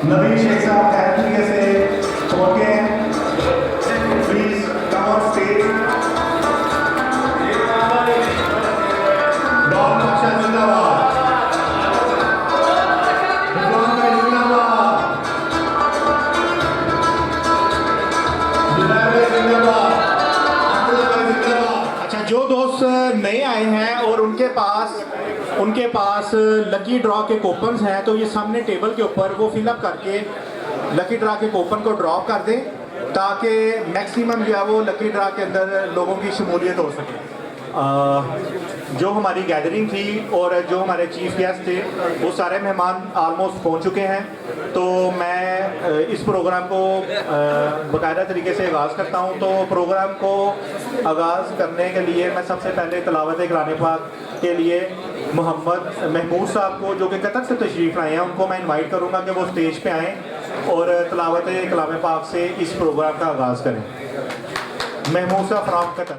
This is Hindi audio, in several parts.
नबी शेख साहब खैर तरीके से पहुंच गए हैं। Please come on stage. Don Badshah जिंदाबाद, रिजवान भाई जिंदाबाद, जुबैर भाई जिंदाबाद, अब्दुल्ला भाई जिंदाबाद। अच्छा, जो दोस्त नए आए हैं और उनके पास लकी ड्रॉ के कूपन्स हैं, तो ये सामने टेबल के ऊपर वो फिलअप करके लकी ड्रॉ के कूपन को ड्रॉप कर दें, ताकि मैक्सिमम जो है वो लकी ड्रॉ के अंदर लोगों की शमूलियत हो सके। जो हमारी गैदरिंग थी और जो हमारे चीफ गेस्ट थे, वो सारे मेहमान ऑलमोस्ट पहुंच चुके हैं। तो मैं इस प्रोग्राम को बाकायदा तरीके से आगाज़ करता हूं। तो प्रोग्राम को आगाज़ करने के लिए मैं सबसे पहले तिलावत कुरान पाक के लिए मोहम्मद महमूद साहब को, जो कि कतर से तशरीफ़ लाए हैं, उनको मैं इनवाइट करूंगा कि वो स्टेज पे आएँ और तिलावत कलाम पाक से इस प्रोग्राम का आगाज़ करें। महमूद साहब फ्रॉम कतर।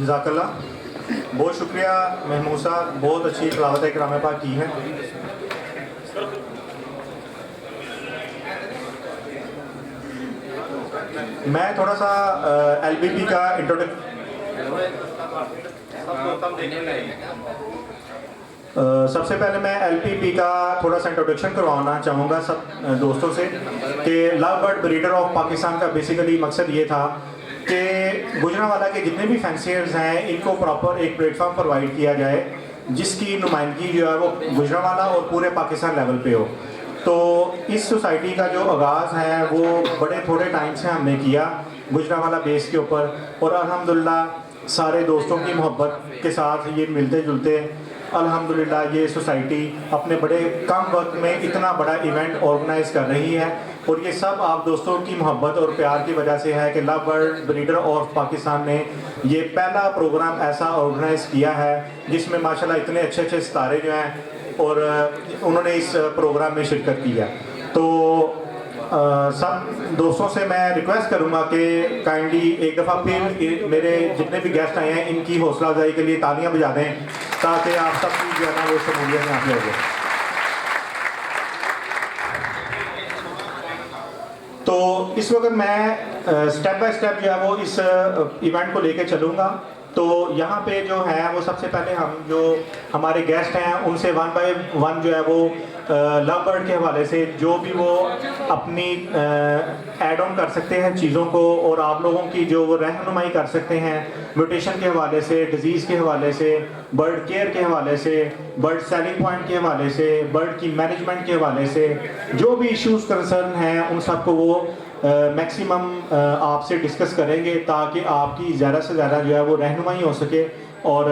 जज़ाकल्लाह। बहुत शुक्रिया महमूद साहब, बहुत अच्छी तिलावत कलाम पाक की है। मैं थोड़ा सा LBP का सबसे पहले मैं LPP का थोड़ा सा इंट्रोडक्शन करवाना चाहूँगा सब दोस्तों से कि love bird breeder of Pakistan का बेसिकली मकसद ये था कि गुजरांवाला के जितने भी फैंसियर्स हैं, इनको प्रॉपर एक प्लेटफॉर्म प्रोवाइड किया जाए जिसकी नुमाइंदगी जो है वो गुजरांवाला और पूरे पाकिस्तान लेवल पे हो। तो इस सोसाइटी का जो आगाज़ है वो बड़े थोड़े टाइम से हमने किया गुजरांवाला बेस के ऊपर, और अल्हम्दुलिल्लाह सारे दोस्तों की मोहब्बत के साथ ये मिलते जुलते अल्हम्दुलिल्लाह ये सोसाइटी अपने बड़े कम वक्त में इतना बड़ा इवेंट ऑर्गेनाइज कर रही है। और ये सब आप दोस्तों की मोहब्बत और प्यार की वजह से है कि love bird breeder of Pakistan ने ये पहला प्रोग्राम ऐसा ऑर्गेनाइज किया है जिसमें माशाल्लाह इतने अच्छे अच्छे सितारे जो हैं और उन्होंने इस प्रोग्राम में शिरकत की है। तो सब दोस्तों से मैं रिक्वेस्ट करूंगा कि काइंडली एक दफ़ा फिर मेरे जितने भी गेस्ट आए हैं इनकी हौसला अफजाई के लिए तालियां बजा दें, ताकि आप सबकी जो है ना वो शमूलियत में हासिल हो जाए। तो इस वक्त मैं स्टेप बाय स्टेप जो है वो इस इवेंट को लेके चलूँगा। तो यहाँ पे जो है वो सबसे पहले हम जो हमारे गेस्ट हैं उनसे वन बाय वन जो है वो लव बर्ड के हवाले से जो भी वो अपनी ऐड ऑन कर सकते हैं चीज़ों को, और आप लोगों की जो वो रहनुमाई कर सकते हैं म्यूटेशन के हवाले से, डिजीज़ के हवाले से, बर्ड केयर के हवाले से, बर्ड सेलिंग पॉइंट के हवाले से, बर्ड की मैनेजमेंट के हवाले से, जो भी इश्यूज़ कंसर्न हैं उन सबको वो मैक्सिमम आपसे डिस्कस करेंगे ताकि आपकी ज़्यादा से ज़्यादा जो है वो रहनुमाई हो सके। और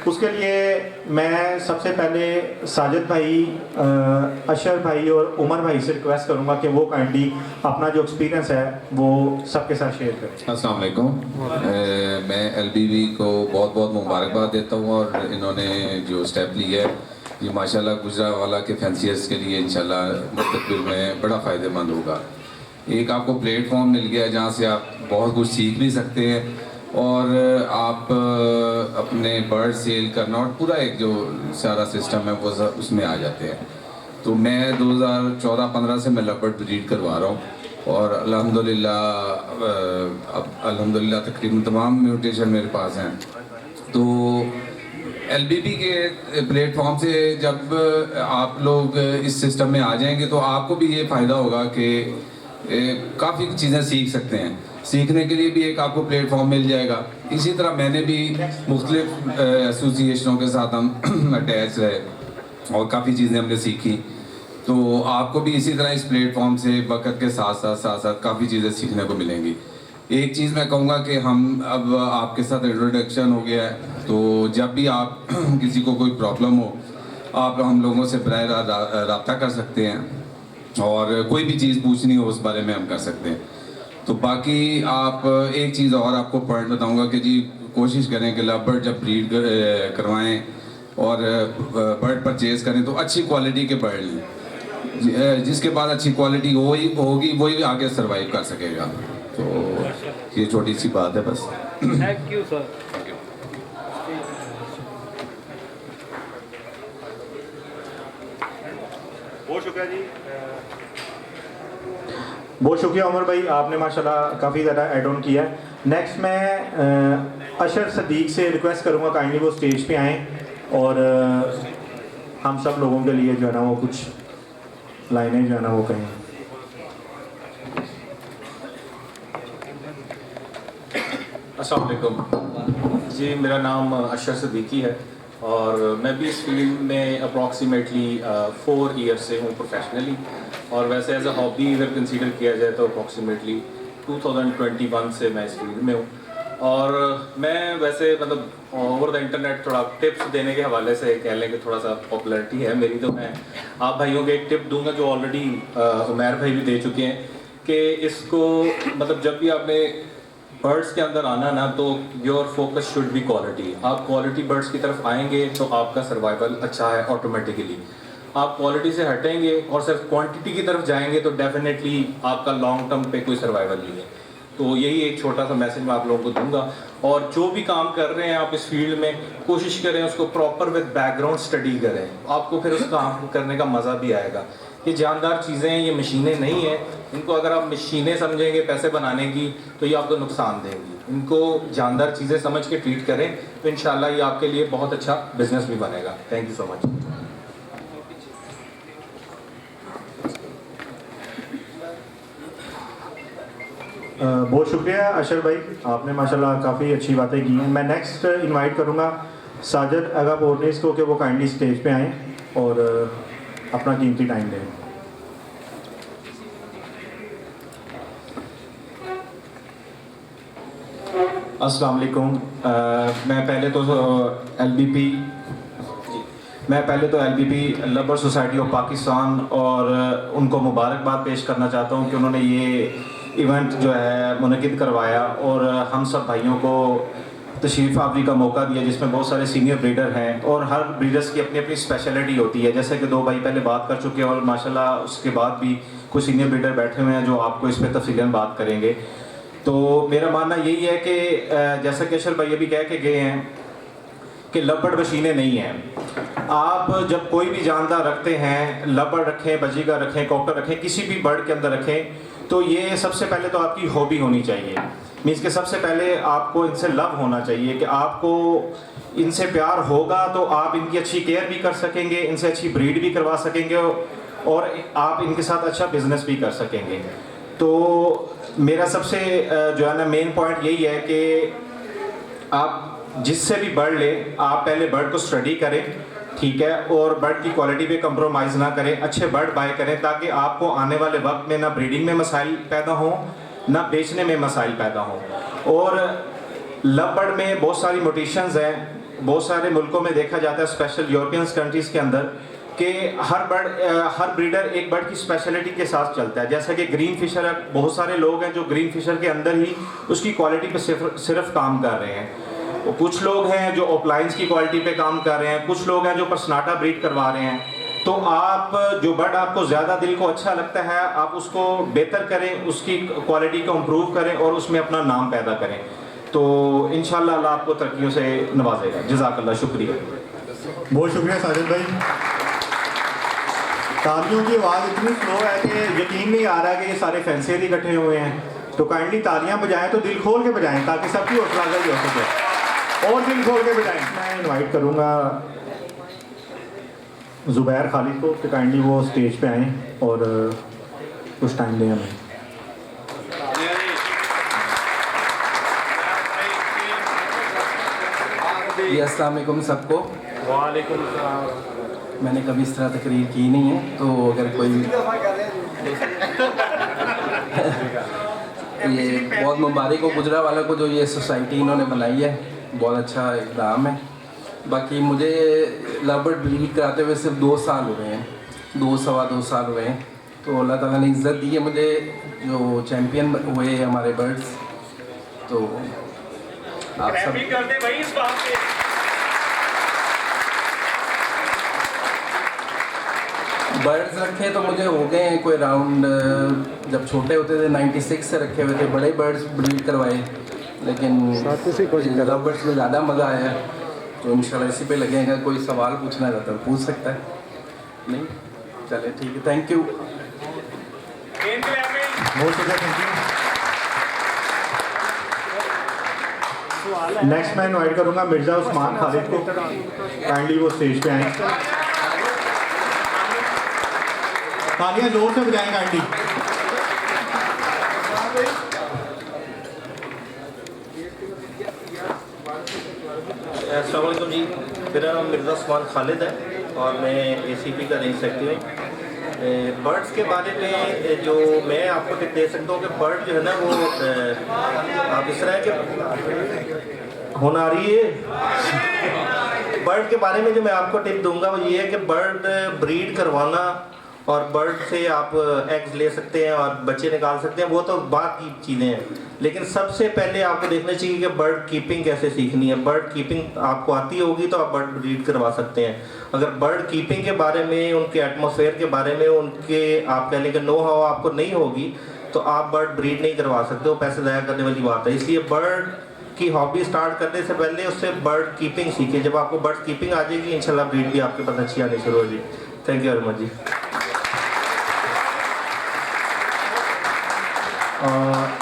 उसके लिए मैं सबसे पहले साजिद भाई, अशर भाई और उमर भाई से रिक्वेस्ट करूंगा कि वो काइंडली अपना जो एक्सपीरियंस है वो सबके साथ शेयर करें। अस्सलाम वालेकुम। मैं LBB को बहुत बहुत मुबारकबाद देता हूँ और इन्होंने जो स्टेप लिया है ये माशाल्लाह गुजरावाला के फैंसियर्स के लिए इंशाल्लाह मुस्तक़बिल में बड़ा फ़ायदेमंद होगा। एक आपको प्लेटफॉर्म मिल गया है जहाँ से आप बहुत कुछ सीख भी सकते हैं और आप अपने बर्ड सेल करना और पूरा एक जो सारा सिस्टम है वो उसमें आ जाते हैं। तो मैं 2014-15 से मैं लव बर्ड ब्रीड करवा रहा हूँ और अल्हम्दुलिल्लाह अब अल्हम्दुलिल्लाह तकरीबन तमाम म्यूटेशन मेरे पास हैं। तो LBB के प्लेटफॉर्म से जब आप लोग इस सिस्टम में आ जाएंगे तो आपको भी ये फ़ायदा होगा कि काफ़ी चीज़ें सीख सकते हैं। सीखने के लिए भी एक आपको प्लेटफॉर्म मिल जाएगा। इसी तरह मैंने भी मुख्तलिफ एसोसिएशनों के साथ हम अटैच रहे और काफ़ी चीज़ें हमने सीखी। तो आपको भी इसी तरह इस प्लेटफॉर्म से वक्त के साथ साथ काफ़ी चीज़ें सीखने को मिलेंगी। एक चीज़ मैं कहूँगा कि हम अब आपके साथ इंट्रोडक्शन हो गया है, तो जब भी आप किसी को कोई प्रॉब्लम हो आप हम लोगों से बराह राब्ता कर सकते हैं और कोई भी चीज़ पूछनी हो उस बारे में हम कर सकते हैं। तो बाकी आप एक चीज़ और आपको पॉइंट बताऊंगा कि जी कोशिश करें कि लव बर्ड जब ब्रीड करवाएं और बर्ड परचेज़ करें तो अच्छी क्वालिटी के बर्ड लें। जिसके बाद अच्छी क्वालिटी होगी वही आगे सर्वाइव कर सकेगा। तो ये छोटी सी बात है बस। Thank you sir. बहुत शुक्रिया जी, बहुत शुक्रिया उमर भाई, आपने माशाल्लाह काफ़ी ज़्यादा ऐड ऑन किया है। नेक्स्ट मैं अशर सदीक से रिक्वेस्ट करूँगा काइंडली वो स्टेज पे आएँ और हम सब लोगों के लिए जो है ना वो कुछ लाइनें जो है ना वो कहें। अस्सलाम वालेकुम जी, मेरा नाम अशर सदीकी है और मैं भी इस फील्ड में अप्रॉक्सीमेटली 4 ईयर से हूँ प्रोफेशनली, और वैसे एज अ हॉबी अगर कंसीडर किया जाए तो अप्रॉक्सीमेटली 2021 से मैं इस फील्ड में हूँ। और मैं वैसे मतलब ओवर द इंटरनेट थोड़ा टिप्स देने के हवाले से कह लें कि थोड़ा सा पॉपुलैरिटी है मेरी, तो मैं आप भाइयों को एक टिप दूंगा जो ऑलरेडी उमैर भाई भी दे चुके हैं कि इसको मतलब जब भी आपने बर्ड्स के अंदर आना ना तो your focus should be quality. आप क्वालिटी बर्ड्स की तरफ आएंगे तो आपका सर्वाइवल अच्छा है ऑटोमेटिकली। आप क्वालिटी से हटेंगे और सिर्फ क्वांटिटी की तरफ जाएंगे तो डेफिनेटली आपका लॉन्ग टर्म पे कोई सर्वाइवल नहीं है। तो यही एक छोटा सा मैसेज मैं आप लोगों को दूंगा। और जो भी काम कर रहे हैं आप इस फील्ड में, कोशिश करें उसको प्रॉपर विद बैकग्राउंड स्टडी करें, आपको फिर उस काम करने का मज़ा भी आएगा। ये जानदार चीज़ें हैं, ये मशीनें नहीं हैं। इनको अगर आप मशीनें समझेंगे पैसे बनाने की तो ये आपको नुकसान देंगी। इनको जानदार चीज़ें समझ के ट्रीट करें तो इंशाल्लाह ये आपके लिए बहुत अच्छा बिजनेस भी बनेगा। Thank you so much. बहुत शुक्रिया अशर भाई, आपने माशाल्लाह काफ़ी अच्छी बातें की हैं। मैं नेक्स्ट इनवाइट करूँगा साजिद अगा पोर्नेस को कि वो काइंडली स्टेज पे आएँ और अपना कीमती टाइम दें। अस्सलाम वालेकुम। मैं पहले तो LBP lover society of Pakistan और उनको मुबारकबाद पेश करना चाहता हूँ कि उन्होंने ये इवेंट जो है मुनक़िद करवाया और हम सब भाइयों को तशरीफ़ आवरी का मौका दिया, जिसमें बहुत सारे सीनियर ब्रीडर हैं और हर ब्रीडर्स की अपनी अपनी स्पेशलिटी होती है। जैसे कि 2 भाई पहले बात कर चुके हैं और माशाल्लाह उसके बाद भी कुछ सीनियर ब्रीडर बैठे हुए हैं जो आपको इस पर तफसीलन बात करेंगे। तो मेरा मानना यही है कि जैसा कि अशर भाई अभी कह के गए हैं कि लवबर्ड मशीनें नहीं हैं। आप जब कोई भी जानदार रखते हैं, लवबर्ड रखें, बजीगा रखें, कॉकटर रखें, किसी भी बर्ड के अंदर रखें, तो ये सबसे पहले तो आपकी हॉबी होनी चाहिए। मीन्स के सबसे पहले आपको इनसे लव होना चाहिए कि आपको इनसे प्यार होगा तो आप इनकी अच्छी केयर भी कर सकेंगे, इनसे अच्छी ब्रीड भी करवा सकेंगे और आप इनके साथ अच्छा बिजनेस भी कर सकेंगे। तो मेरा सबसे जो है ना मेन पॉइंट यही है कि आप जिससे भी बर्ड लें, आप पहले बर्ड को स्टडी करें, ठीक है, और बर्ड की क्वालिटी पे कंप्रोमाइज़ ना करें, अच्छे बर्ड बाय करें ताकि आपको आने वाले वक्त में ना ब्रीडिंग में मसाइल पैदा हों ना बेचने में मसाइल पैदा हों। और लव बर्ड में बहुत सारी मोटिशंस हैं, बहुत सारे मुल्कों में देखा जाता है, स्पेशल यूरोपियन कंट्रीज़ के अंदर, कि हर ब्रीडर एक बर्ड की स्पेशलिटी के साथ चलता है। जैसा कि ग्रीन फिशर है, बहुत सारे लोग हैं जो ग्रीन फिशर के अंदर ही उसकी क्वालिटी पे सिर्फ काम कर रहे हैं। और कुछ लोग हैं जो ऑफलाइंस की क्वालिटी पे काम कर रहे हैं, कुछ लोग हैं जो पर्सनाटा ब्रीड करवा रहे हैं। तो आप जो बर्ड आपको ज़्यादा दिल को अच्छा लगता है, आप उसको बेहतर करें, उसकी क्वालिटी को इम्प्रूव करें और उसमें अपना नाम पैदा करें। तो इंशाल्लाह अल्लाह आपको तरक्कियों से नवाजेगा। जज़ाकल्लाह, शुक्रिया। बहुत शुक्रिया साजिद भाई। तालियों की आवाज़ इतनी स्लो है कि यकीन नहीं आ रहा है कि ये सारे फैंसियर इकट्ठे हुए हैं। तो काइंडली तालियां बजाएं तो दिल खोल के बजाएं ताकि सबकी हौसला अफजाई हो सके, और दिल खोल के बजाएं। मैं इनवाइट करूंगा ज़ुबैर खालिद को कि काइंडली वो स्टेज पे आएँ और कुछ टाइम दें हमें। जी अस्सलाम वालेकुम सबको। वालेकुम सलाम। मैंने कभी इस तरह तकरीर की नहीं है, तो अगर कोई ये बहुत मुबारक हो गुजरावाला को जो ये सोसाइटी इन्होंने बनाई है, बहुत अच्छा इक़दाम है। बाकी मुझे लव बर्ड ब्रीड कराते हुए सिर्फ 2 साल हुए हैं, 2 साल हुए हैं। तो अल्लाह ताला ने इज़्ज़त दी है मुझे, जो चैम्पियन हुए हमारे बर्ड्स। तो आप सब करते भाई इस बात पे। बर्ड्स रखे तो मुझे हो गए हैं कोई राउंड, जब छोटे होते थे 96 से रखे हुए थे, बड़े बर्ड्स ब्रीड करवाए, लेकिन लव बर्ड्स में ज़्यादा मज़ा आया। तो इंशाल्लाह इसी पे लगेगा। कोई सवाल पूछना रहता है पूछ सकता है, नहीं चले ठीक है, थैंक यू। बहुत शुक्रिया, थैंक यू। नेक्स्ट मैं इनवाइट करूंगा मिर्ज़ा उस्मान खालिद को, काइंडली वो स्टेज पे आएँ। तालियां जोर से बजाएं काइंडली। अस्सलाम वालेकुम जी, मेरा नाम मिर्ज़ा उस्मान खालिद है और मैं ACP का रेंज सेक्रेटरी हूँ। बर्ड्स के बारे में जो मैं आपको टिप दे सकता हूँ कि बर्ड जो है ना वो आप इस तरह के होना आ रही है। बर्ड के बारे में जो मैं आपको टिप दूंगा वो ये है कि बर्ड ब्रीड करवाना और बर्ड से आप एग्स ले सकते हैं और बच्चे निकाल सकते हैं, वो तो बात की चीज़ें हैं। लेकिन सबसे पहले आपको देखना चाहिए कि बर्ड कीपिंग कैसे सीखनी है। बर्ड कीपिंग आपको आती होगी तो आप बर्ड ब्रीड करवा सकते हैं। अगर बर्ड कीपिंग के बारे में, उनके एटमॉस्फेयर के बारे में, उनके आप कहने के नो हाउ आपको नहीं होगी तो आप बर्ड ब्रीड नहीं करवा सकते हो, पैसे ज़ाया करने वाली बात है। इसलिए बर्ड की हॉबी स्टार्ट करने से पहले उससे बर्ड कीपिंग सीखें। जब आपको बर्ड कीपिंग आ जाएगी इंशाल्लाह ब्रीड भी आपके पास अच्छी आनी शुरू होगी। थैंक यू वेरी मच जी।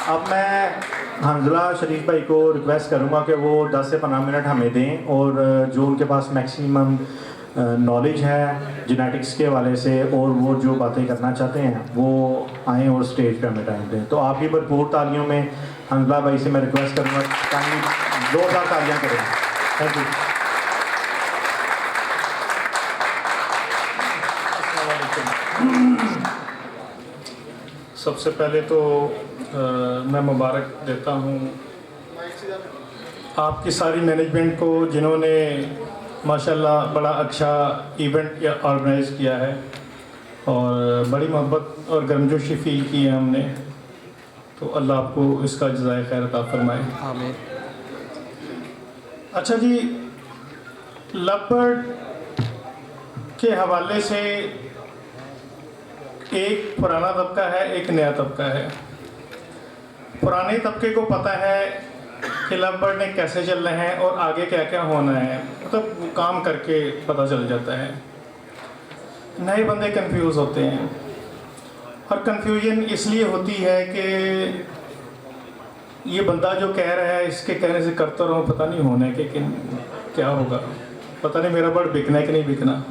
अब मैं हंजला शरीफ भाई को रिक्वेस्ट करूंगा कि वो 10 से 15 मिनट हमें दें और जो उनके पास मैक्सिमम नॉलेज है जेनेटिक्स के हवाले से और वो जो बातें करना चाहते हैं वो आएँ और स्टेज पे हमें टाइम दें। तो आपकी भरपूर तालियों में हंजला भाई से मैं रिक्वेस्ट करूंगा ताकि 2 तालियां करें। Thank you. सबसे पहले तो मैं मुबारक देता हूँ आपकी सारी मैनेजमेंट को जिन्होंने माशाल्लाह बड़ा अच्छा इवेंट ऑर्गेनाइज़ किया है और बड़ी मोहब्बत और गर्मजोशी फील की है हमने। तो अल्लाह आपको इसका जज़ाए खैर अता फरमाए। आमीन। अच्छा जी, लव बर्ड के हवाले से एक पुराना तबका है, एक नया तबका है। पुराने तबके को पता है कि लव बर्ड ने कैसे चलना है और आगे क्या क्या होना है, मतलब वो काम करके पता चल जाता है। नए बंदे कंफ्यूज होते हैं और कंफ्यूजन इसलिए होती है कि ये बंदा जो कह रहा है इसके कहने से करता रहूँ, पता नहीं होना है कि क्या होगा, पता नहीं मेरा बर्ड बिकना है कि नहीं बिकना,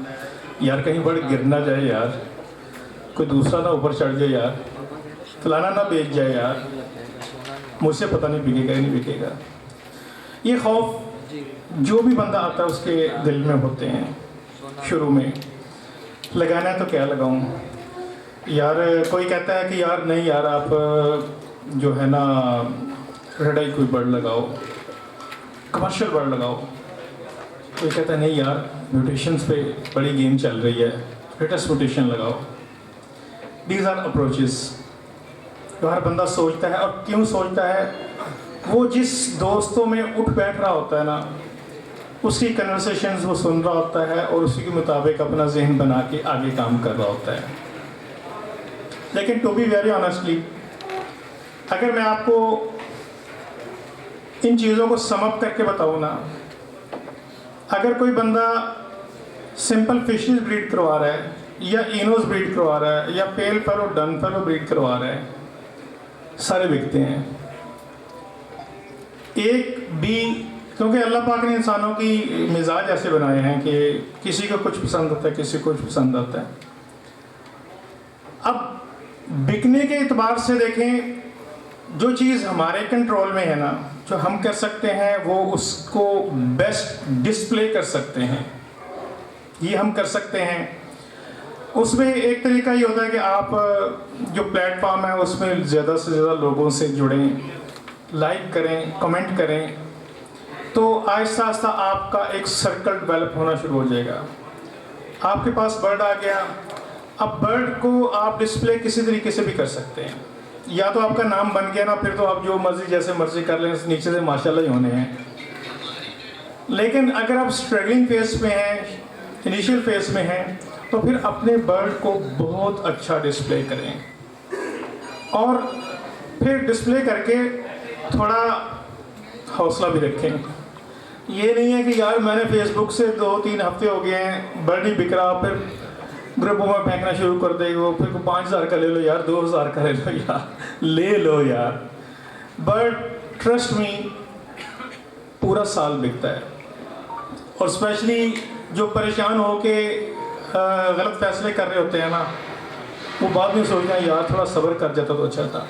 यार कहीं बर्ड गिर ना जाए, यार कोई दूसरा ना ऊपर चढ़ जाए, यार फलाना ना बेच जाए, यार मुझसे पता नहीं बिकेगा नहीं बिकेगा। ये खौफ जो भी बंदा आता है उसके दिल में होते हैं। शुरू में, लगाना है तो क्या लगाऊं यार। कोई कहता है कि यार नहीं यार आप जो है ना रेड आई कोई बर्ड लगाओ, कमर्शियल बर्ड लगाओ। कोई कहता है नहीं यार म्यूटेशंस पे बड़ी गेम चल रही है, लेटेस्ट म्यूटेशन लगाओ। दीज आर अप्रोचेस जो हर बंदा सोचता है। और क्यों सोचता है, वो जिस दोस्तों में उठ बैठ रहा होता है ना, उसकी कन्वर्सेशंस वो सुन रहा होता है और उसी के मुताबिक अपना जहन बना के आगे काम कर रहा होता है। लेकिन टू बी वेरी ऑनेस्टली, अगर मैं आपको इन चीज़ों को सम अप करके बताऊँ ना, अगर कोई बंदा सिंपल फिशेस ब्रीड करवा रहा है या इनोस ब्रीड करवा रहा है या पेल फेलो डन फेलो ब्रीड करवा रहा है, सारे बिकते हैं। एक भी, क्योंकि अल्लाह पाक ने इंसानों की मिजाज ऐसे बनाए हैं कि किसी को कुछ पसंद आता है, किसी को कुछ पसंद आता है। अब बिकने के एतबार से देखें, जो चीज़ हमारे कंट्रोल में है ना, जो हम कर सकते हैं, वो उसको बेस्ट डिस्प्ले कर सकते हैं, ये हम कर सकते हैं। उसमें एक तरीका ये होता है कि आप जो प्लेटफॉर्म है उसमें ज़्यादा से ज़्यादा लोगों से जुड़ें, लाइक करें, कमेंट करें, तो आहिस्ता आहिस्ता आपका एक सर्कल डेवलप होना शुरू हो जाएगा। आपके पास बर्ड आ गया, अब बर्ड को आप डिस्प्ले किसी तरीके से भी कर सकते हैं। या तो आपका नाम बन गया ना, फिर तो आप जो मर्जी जैसे मर्जी कर लें, नीचे से माशाल्लाह ही होने हैं। लेकिन अगर आप स्ट्रगलिंग फेज में हैं, इनिशियल फेज में हैं, तो फिर अपने बर्ड को बहुत अच्छा डिस्प्ले करें और फिर डिस्प्ले करके थोड़ा हौसला भी रखें। ये नहीं है कि यार मैंने फेसबुक से 2-3 हफ्ते हो गए हैं, बर्ड नहीं बिक रहा, फिर ग्रुपों में फेंकना शुरू कर देगा, फिर 5000 का ले लो यार, 2000 का ले लो यार, ले लो यार। बर्ड ट्रस्ट मी पूरा साल बिकता है। और स्पेशली जो परेशान हो के गलत फैसले कर रहे होते हैं ना, वो बाद में सोचते हैं यार थोड़ा सब्र कर जाता तो अच्छा था।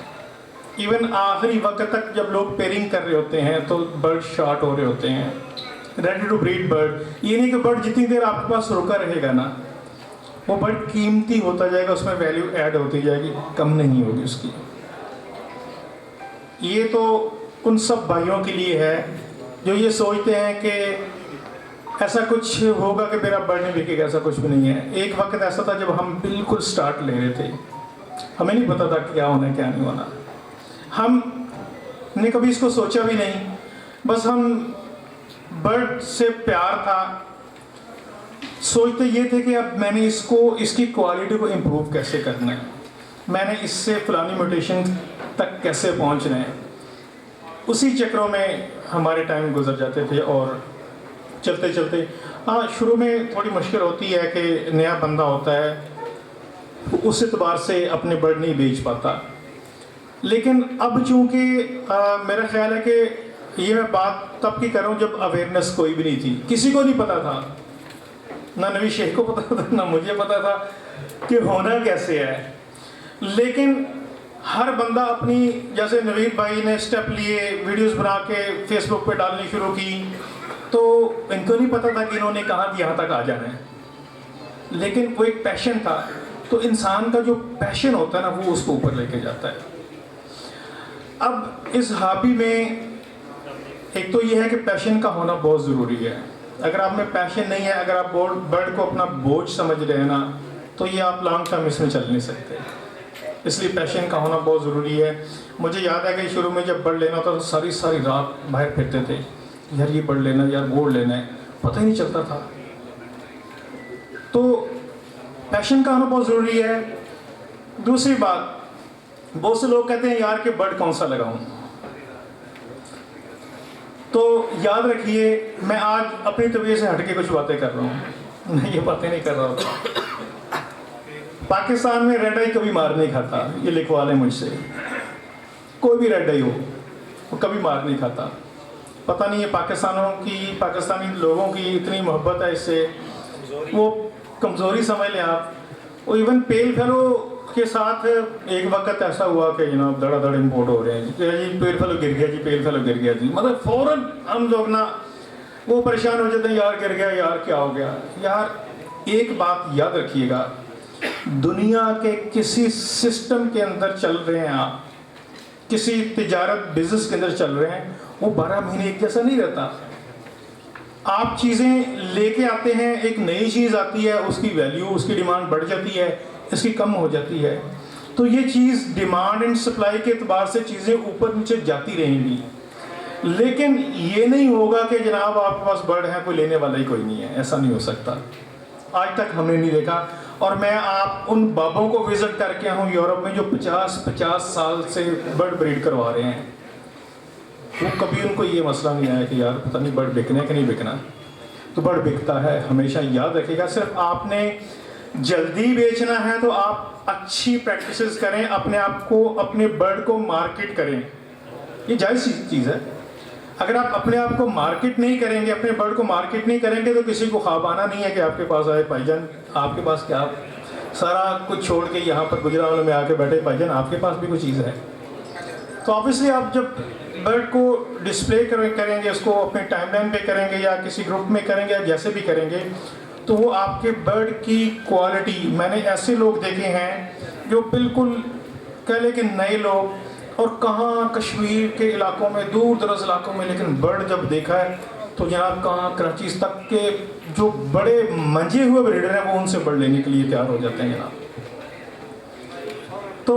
इवन आखिरी वक्त तक जब लोग पेयरिंग कर रहे होते हैं तो बर्ड शॉर्ट हो रहे होते हैं, रेडी टू ब्रीड बर्ड। ये नहीं कि बर्ड जितनी देर आपके पास रुका रहेगा ना, वो बर्ड कीमती होता जाएगा, उसमें वैल्यू ऐड होती जाएगी, कम नहीं होगी उसकी। ये तो उन सब भाइयों के लिए है जो ये सोचते हैं कि ऐसा कुछ होगा कि मेरा बर्ड नहीं बिकेगा, ऐसा कुछ भी नहीं है। एक वक्त ऐसा था जब हम बिल्कुल स्टार्ट ले रहे थे, हमें नहीं पता था क्या होना क्या नहीं होना, हमने कभी इसको सोचा भी नहीं। बस हम बर्ड से प्यार था, सोचते ये थे कि अब मैंने इसकी क्वालिटी को इम्प्रूव कैसे करना है, मैंने इससे फलानी म्यूटेशन तक कैसे पहुंचना है। उसी चक्रों में हमारे टाइम गुजर जाते थे और चलते चलते, हाँ शुरू में थोड़ी मुश्किल होती है कि नया बंदा होता है, उस एतबार से अपने बर्ड नहीं बेच पाता। लेकिन अब चूँकि मेरा ख्याल है कि ये मैं बात तब की कर रहा हूँ जब अवेयरनेस कोई भी नहीं थी, किसी को नहीं पता था, ना नवी शेख को पता था, ना मुझे पता था कि होना कैसे है। लेकिन हर बंदा अपनी, जैसे नवीद भाई ने स्टेप लिए, वीडियोस बना के फेसबुक पे डालनी शुरू की, तो इनको नहीं पता था कि इन्होंने कहाँ यहाँ तक आ जाना है, लेकिन वो एक पैशन था। तो इंसान का जो पैशन होता है ना, वो उसको ऊपर लेके जाता है। अब इस हॉबी में एक तो ये है कि पैशन का होना बहुत ज़रूरी है। अगर आप में पैशन नहीं है, अगर आप बर्ड को अपना बोझ समझ रहे हैं ना, तो ये आप लॉन्ग टर्म इसमें चल नहीं सकते। इसलिए पैशन का होना बहुत ज़रूरी है। मुझे याद है कि शुरू में जब बर्ड लेना होता तो सारी रात बाहर फिरते थे, यार ये बर्ड लेना, यार वो लेना है, पता ही नहीं चलता था। तो पैशन का होना बहुत ज़रूरी है। दूसरी बात, बहुत से लोग कहते हैं यार कि बर्ड कौन सा लगाऊं, तो याद रखिए मैं आज अपनी तबीयत से हटके कुछ बातें कर रहा हूँ, मैं ये बातें नहीं कर रहा होता। पाकिस्तान में रेड आई कभी मार नहीं खाता, ये लिखवा लें मुझसे, कोई भी रेड आई हो वो कभी मार नहीं खाता। पता नहीं है पाकिस्तानी लोगों की इतनी मोहब्बत है इससे, वो कमज़ोरी समझ लें आप। वो इवन पेल फेलो के साथ एक वक्त ऐसा हुआ कि जनाब धड़ाधड़ इम्पोर्ट हो रहे हैं जी, पेल फेलो गिर गया जी, पेल फेलो गिर गया जी, मतलब फ़ौरन हम लोग ना वो परेशान हो जाते हैं, यार गिर गया, यार क्या हो गया। यार एक बात याद रखिएगा, दुनिया के किसी सिस्टम के अंदर चल रहे हैं आप, किसी तिजारत बिजनेस के अंदर चल रहे हैं, वो 12 महीने एक जैसा नहीं रहता। आप चीज़ें लेके आते हैं, एक नई चीज़ आती है, उसकी वैल्यू, उसकी डिमांड बढ़ जाती है, इसकी कम हो जाती है। तो ये चीज़ डिमांड एंड सप्लाई के एतबार से चीज़ें ऊपर नीचे जाती रहेंगी, लेकिन ये नहीं होगा कि जनाब आपके पास बर्ड है, कोई लेने वाला ही कोई नहीं है। ऐसा नहीं हो सकता, आज तक हमने नहीं देखा। और मैं आप उन बाबों को विज़िट करके हूँ यूरोप में जो 50 साल से बर्ड ब्रीड करवा रहे हैं, वो कभी उनको ये मसला नहीं आया कि यार पता नहीं बर्ड बिकना है कि नहीं बिकना। तो बर्ड बिकता है, हमेशा याद रखिएगा। सिर्फ आपने जल्दी बेचना है तो आप अच्छी प्रैक्टिसेस करें, अपने आप को, अपने बर्ड को मार्केट करें, ये जायज़ चीज़ है। अगर आप अपने आप को मार्केट नहीं करेंगे, अपने बर्ड को मार्केट नहीं करेंगे, तो किसी को ख्वाब आना नहीं है कि आपके पास आए भाईजान, आपके पास क्या, आप सारा कुछ छोड़ के यहाँ पर गुजरावाला में आके बैठे, भाईजान आपके पास भी कोई चीज़ है। तो ऑब्वियसली आप जब बर्ड को डिस्प्ले करेंगे, उसको अपने टाइमलाइन पे करेंगे या किसी ग्रुप में करेंगे या जैसे भी करेंगे, तो वो आपके बर्ड की क्वालिटी, मैंने ऐसे लोग देखे हैं जो बिल्कुल कह लें कि नए लोग, और कहाँ कश्मीर के इलाकों में, दूर दराज इलाकों में, लेकिन बर्ड जब देखा है तो जनाब कहाँ कराची तक के जो बड़े मंजे हुए ब्रीडर हैं वो उनसे बर्ड लेने के लिए तैयार हो जाते हैं जनाब। तो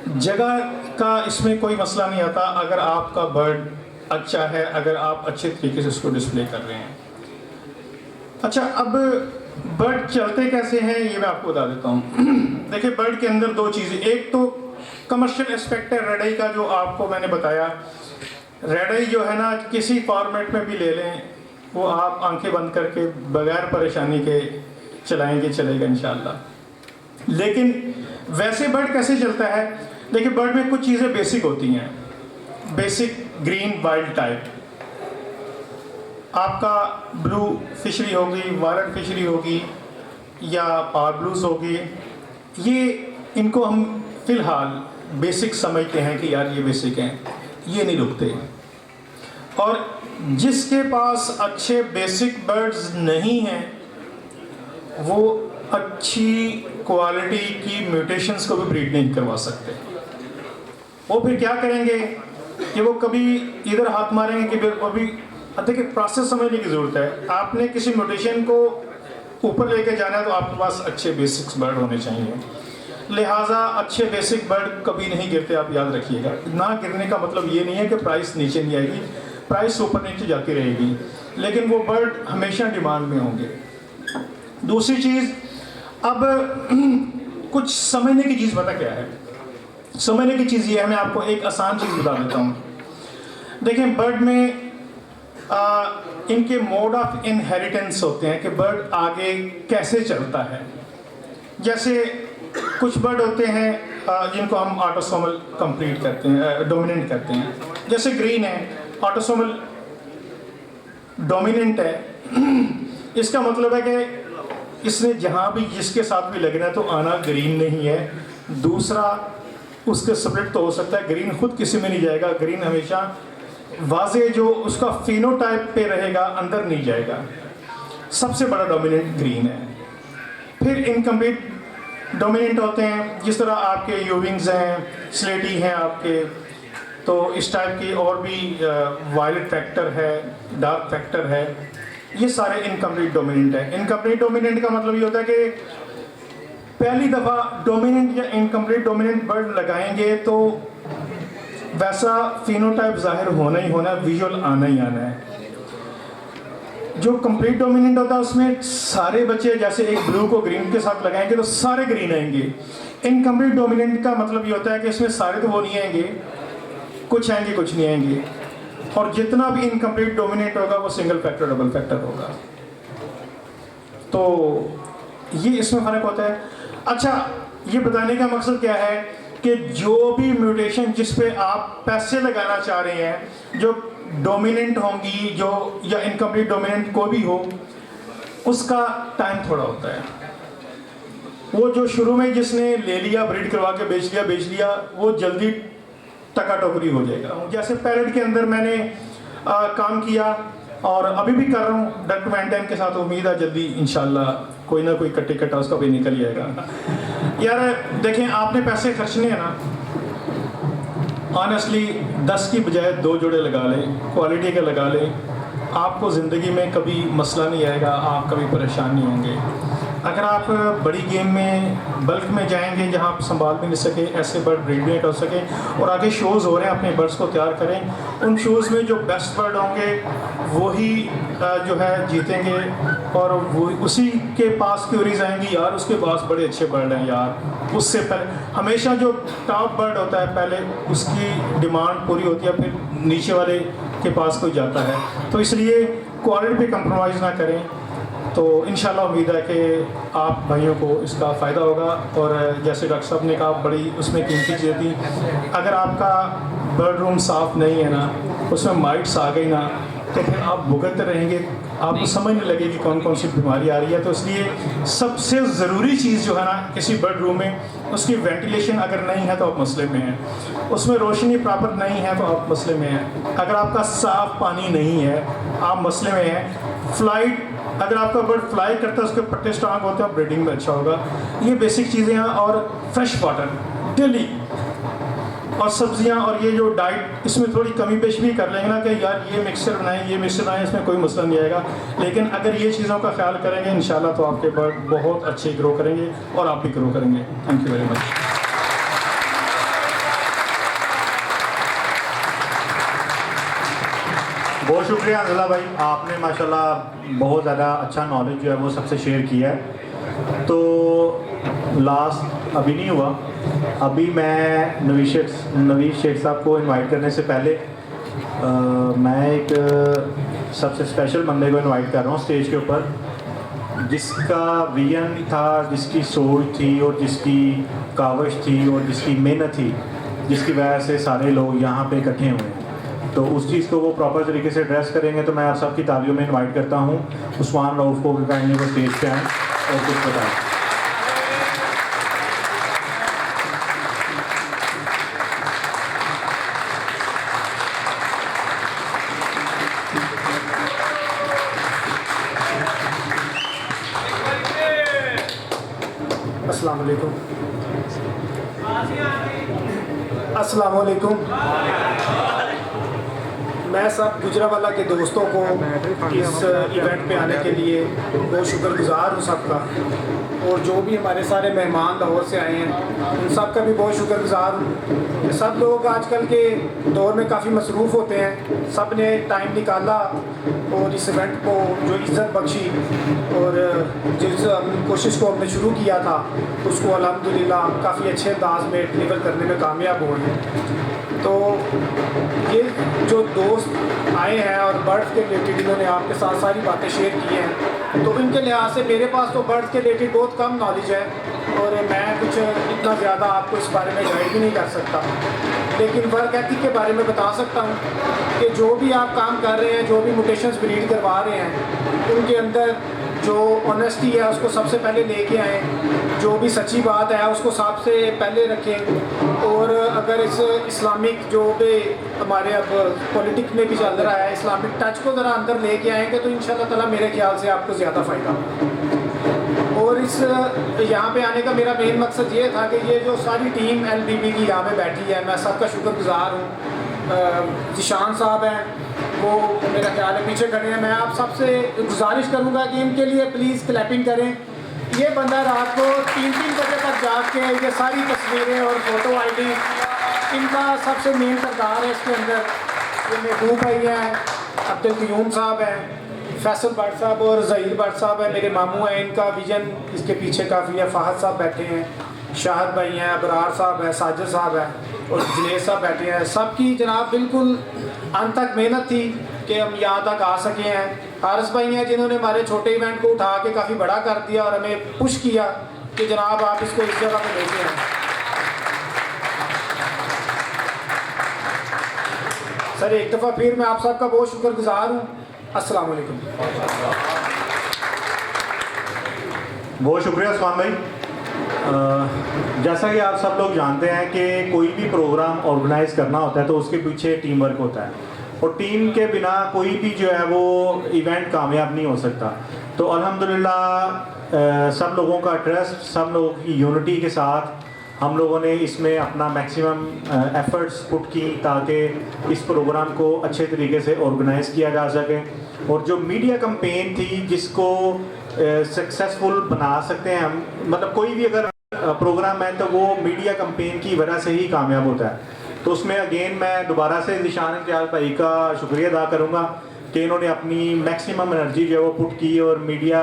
जगह का इसमें कोई मसला नहीं आता, अगर आपका बर्ड अच्छा है, अगर आप अच्छे तरीके से उसको डिस्प्ले कर रहे हैं। अच्छा, अब बर्ड चलते कैसे हैं ये मैं आपको बता देता हूँ। देखिए, बर्ड के अंदर दो चीज़ें, एक तो कमर्शियल एस्पेक्ट है रेड आई का, जो आपको मैंने बताया। रेड आई जो है ना, किसी फॉर्मेट में भी ले लें, वो आप आंखें बंद करके बगैर परेशानी के चलाएंगे, चलेगा इंशाल्लाह। लेकिन वैसे बर्ड कैसे चलता है? देखिए, बर्ड में कुछ चीज़ें बेसिक होती हैं, बेसिक ग्रीन वाइल्ड टाइप। आपका ब्लू फिशरी होगी, वायलेट फिशरी होगी या पावर ब्लूज होगी, ये इनको हम फ़िलहाल बेसिक समझते हैं कि यार ये बेसिक हैं, ये नहीं रुकते। और जिसके पास अच्छे बेसिक बर्ड्स नहीं हैं, वो अच्छी क्वालिटी की म्यूटेशंस को भी ब्रीड नहीं करवा सकते। वो फिर क्या करेंगे कि वो कभी इधर हाथ मारेंगे कि फिर अभी, देखिए प्रोसेस समझने की ज़रूरत है। आपने किसी म्यूटेशन को ऊपर लेके जाना है तो आपके पास अच्छे बेसिक्स बर्ड होने चाहिए। लिहाजा अच्छे बेसिक बर्ड कभी नहीं गिरते, आप याद रखिएगा। ना गिरने का मतलब ये नहीं है कि प्राइस नीचे नहीं आएगी, प्राइस ऊपर नीचे जाती रहेगी, लेकिन वो बर्ड हमेशा डिमांड में होंगे। दूसरी चीज़, अब कुछ समझने की चीज़ पता क्या है? समझने की चीज़ ये है, मैं आपको एक आसान चीज़ बता देता हूँ। देखिए, बर्ड में इनके मोड ऑफ इनहेरिटेंस होते हैं कि बर्ड आगे कैसे चलता है। जैसे कुछ बर्ड होते हैं जिनको हम ऑटोसोमल कंप्लीट करते हैं, डोमिनेंट करते हैं। जैसे ग्रीन है, ऑटोसोमल डोमिनेंट है। इसका मतलब है कि इसने जहाँ भी जिसके साथ भी लगना है तो आना ग्रीन नहीं है। दूसरा, उसके स्प्लिट तो हो सकता है, ग्रीन खुद किसी में नहीं जाएगा। ग्रीन हमेशा वाजे जो उसका फिनोटाइप पे रहेगा, अंदर नहीं जाएगा। सबसे बड़ा डोमिनेंट ग्रीन है। फिर इनकम्प्लीट डोमिनेंट होते हैं, जिस तरह आपके यूविंग्स हैं, स्लेटी हैं आपके, तो इस टाइप की और भी वायलेट फैक्टर है, डार्क फैक्टर है, ये सारे इनकम्प्लीट डोमिनेंट है। इनकम्प्लीट डोमिनेंट का मतलब ये होता है कि पहली दफ़ा डोमिनेंट या इनकम्प्लीट डोमिनेंट बर्ड लगाएंगे तो वैसा फिनोटाइप जाहिर होना ही होना, विजुअल आना ही आना है। जो कंप्लीट डोमिनेंट होता है उसमें सारे बच्चे, जैसे एक ब्लू को ग्रीन के साथ लगाएंगे तो सारे ग्रीन आएंगे। इनकम्प्लीट डोमिनेंट का मतलब ये होता है कि इसमें सारे तो वो नहीं आएंगे, कुछ आएंगे कुछ नहीं आएंगे, और जितना भी इनकम्प्लीट डोमिनेंट होगा वो सिंगल फैक्टर डबल फैक्टर होगा। तो ये इसमें फ़र्क होता है। अच्छा, ये बताने का मकसद क्या है कि जो भी म्यूटेशन जिस पे आप पैसे लगाना चाह रहे हैं, जो डोमिनेंट होंगी, जो या इनकम्प्लीट डोमिनेंट को भी हो, उसका टाइम थोड़ा होता है। वो जो शुरू में जिसने ले लिया, ब्रीड करवा के बेच लिया, वो जल्दी टका टोकरी हो जाएगा। जैसे पैरेट के अंदर मैंने काम किया और अभी भी कर रहा हूँ डक वैन के साथ। उम्मीद है जल्दी इंशाल्लाह कोई ना कोई कट्टी कट्टा उसका भी निकल ही आएगा। यार देखें, आपने पैसे खर्चने हैं ना, ऑनेस्टली 10 की बजाय 2 जोड़े लगा लें, क्वालिटी के लगा लें, आपको ज़िंदगी में कभी मसला नहीं आएगा, आप कभी परेशान नहीं होंगे। अगर आप बड़ी गेम में बल्क में जाएंगे जहां आप संभाल भी नहीं सके, ऐसे बर्ड ब्रीड भी नहीं कर सके, और आगे शोज़ हो रहे हैं, अपने बर्ड्स को तैयार करें। उन शोज़ में जो बेस्ट बर्ड होंगे वही जो है जीतेंगे, और वो उसी के पास क्यूरीज आएंगी, यार उसके पास बड़े अच्छे बर्ड हैं यार। उससे पहले हमेशा जो टॉप बर्ड होता है पहले उसकी डिमांड पूरी होती है, फिर नीचे वाले के पास कोई जाता है। तो इसलिए क्वालिटी पे कंप्रोमाइज़ ना करें। तो इंशाल्लाह उम्मीद है कि आप भाइयों को इसका फ़ायदा होगा। और जैसे डॉक्टर साहब ने कहा, बड़ी उसमें कीमती चीज़ें थी। अगर आपका बर्ड रूम साफ़ नहीं है ना, उसमें माइट्स आ गई ना, तो फिर आप भुगतते रहेंगे, आपको समझ नहीं लगेगी कौन कौन सी बीमारी आ रही है। तो इसलिए सबसे ज़रूरी चीज़ जो है ना किसी बर्ड रूम में, उसकी वेंटिलेशन अगर नहीं है तो आप मसले में हैं, उसमें रोशनी प्रॉपर नहीं है तो आप मसले में हैं, अगर आपका साफ़ पानी नहीं है आप मसले में हैं। फ्लाइट, अगर आपका बर्ड फ्लाई करता है उसके पट्टे स्ट्रांग होते हैं, ब्रीडिंग में अच्छा होगा। ये बेसिक चीज़ें हैं। और फ्रेश वाटर डेली, और सब्जियां, और ये जो डाइट, इसमें थोड़ी कमी पेश भी कर लेंगे ना कि यार ये मिक्सचर बनाएं, ये मिक्सचर बनाएं, इसमें कोई मसला नहीं आएगा। लेकिन अगर ये चीज़ों का ख्याल करेंगे इंशाल्लाह तो आपके बर्ड बहुत अच्छे ग्रो करेंगे और आप भी ग्रो करेंगे। Thank you very much. बहुत शुक्रिया अंजला भाई, आपने माशाल्लाह बहुत ज़्यादा अच्छा नॉलेज जो है वो सबसे शेयर किया है। तो लास्ट अभी नहीं हुआ, अभी मैं नवीश शेख साहब को इनवाइट करने से पहले मैं एक सबसे स्पेशल बंदे को इनवाइट कर रहा हूँ स्टेज के ऊपर, जिसका विजन था, जिसकी सोच थी, और जिसकी काविश थी, और जिसकी मेहनत थी, जिसकी वजह से सारे लोग यहाँ पे इकट्ठे हुए हैं। तो उस चीज़ को वो प्रॉपर तरीके से एड्रेस करेंगे। तो मैं आप सबकी तालियों में इनवाइट करता हूँ उस्मान रऊफ़ को, काइंडली वो स्टेज पे आएँ और कुछ बताएं। अस्सलाम वालेकुम। अस्सलाम वालेकुम। मैं सब गुजरावाला के दोस्तों को इस इवेंट पे आने के लिए बहुत शुक्रगुजार हूँ सबका, और जो भी हमारे सारे मेहमान लाहौर से आए हैं उन सब का भी बहुत शुक्रगुजार हूँ। सब लोग आजकल के दौर में काफ़ी मसरूफ़ होते हैं, सब ने टाइम निकाला और इस इवेंट को जो इज़्ज़त बख्शी, और जिस कोशिश को हमने शुरू किया था उसको अल्हम्दुलिल्लाह काफ़ी अच्छे अंदाज में डिलीवर करने में कामयाब हुए हैं। तो ये जो दोस्त आए हैं और बर्ड्स के रिलेटेड इन्होंने आपके साथ सारी बातें शेयर की हैं, तो इनके लिहाज से मेरे पास तो बर्ड्स के रिलेटेड बहुत कम नॉलेज है, और मैं कुछ इतना ज़्यादा आपको इस बारे में गाइड भी नहीं कर सकता। लेकिन वर्क एथिक के बारे में बता सकता हूँ कि जो भी आप काम कर रहे हैं, जो भी म्यूटेशंस ब्रीड करवा रहे हैं, उनके अंदर जो ऑनेस्टी है उसको सबसे पहले लेके आएँ, जो भी सच्ची बात है उसको सबसे पहले रखें। और अगर इस इस्लामिक जो भी हमारे अब पॉलिटिक्स में भी चल रहा है, इस्लामिक टच को ज़रा अंदर लेके आएंगे तो इंशाल्लाह ताला मेरे ख्याल से आपको ज़्यादा फ़ायदा होगा। और इस यहाँ पे आने का मेरा मेन मकसद ये था कि ये जो सारी टीम LBB की यहाँ पे बैठी है, मैं सबका शुक्रगुजार हूँ। जिशान साहब हैं, वो मेरा ख्याल है पीछे खड़े हैं। मैं आप सबसे गुजारिश करूँगा कि इनके लिए प्लीज़ क्लैपिंग करें। ये बंदा रात को 3-3 बजे तक जाग के ये सारी तस्वीरें और फ़ोटो ID, इनका सबसे मेन किरदार है इसके अंदर। ये महबूब भाई हैं, अब्दुल क़यूम साहब हैं, फैसल भट्ट साहब और ज़हीर भट्ट साहब हैं, मेरे मामू हैं। इनका विजन इसके पीछे काफ़ी है। फ़ाहद साहब बैठे हैं, शाहद भाई हैं, अबरार साहब हैं, साजिद साहब हैं, और जनेश साहब बैठे हैं। सबकी जनाब बिल्कुल अंत तक मेहनत थी कि हम यहाँ तक आ सके हैं। हारिस भाई हैं जिन्होंने हमारे छोटे इवेंट को उठा के काफ़ी बड़ा कर दिया और हमें पुश किया कि जनाब आप इसको इस जगह पे लेके आएँ। सर एक दफ़ा फिर मैं आप सबका बहुत शुक्रगुजार हूँ। अस्सलाम वालेकुम। बहुत शुक्रिया उस्मान भाई। जैसा कि आप सब लोग जानते हैं कि कोई भी प्रोग्राम ऑर्गेनाइज़ करना होता है तो उसके पीछे टीम वर्क होता है। और टीम के बिना कोई भी जो है वो इवेंट कामयाब नहीं हो सकता। तो अल्हम्दुलिल्लाह सब लोगों का ट्रस्ट, सब लोगों की यूनिटी के साथ हम लोगों ने इसमें अपना मैक्सिमम एफर्ट्स पुट की ताकि इस प्रोग्राम को अच्छे तरीके से ऑर्गेनाइज़ किया जा सके। और जो मीडिया कैंपेन थी जिसको सक्सेसफुल बना सकते हैं हम, मतलब कोई भी अगर प्रोग्राम है तो वो मीडिया कैंपेन की वजह से ही कामयाब होता है। तो उसमें अगेन मैं दोबारा से निशान इम्तियाज़ भाई का शुक्रिया अदा करूँगा कि इन्होंने अपनी मैक्सिमम एनर्जी जो है वो पुट की और मीडिया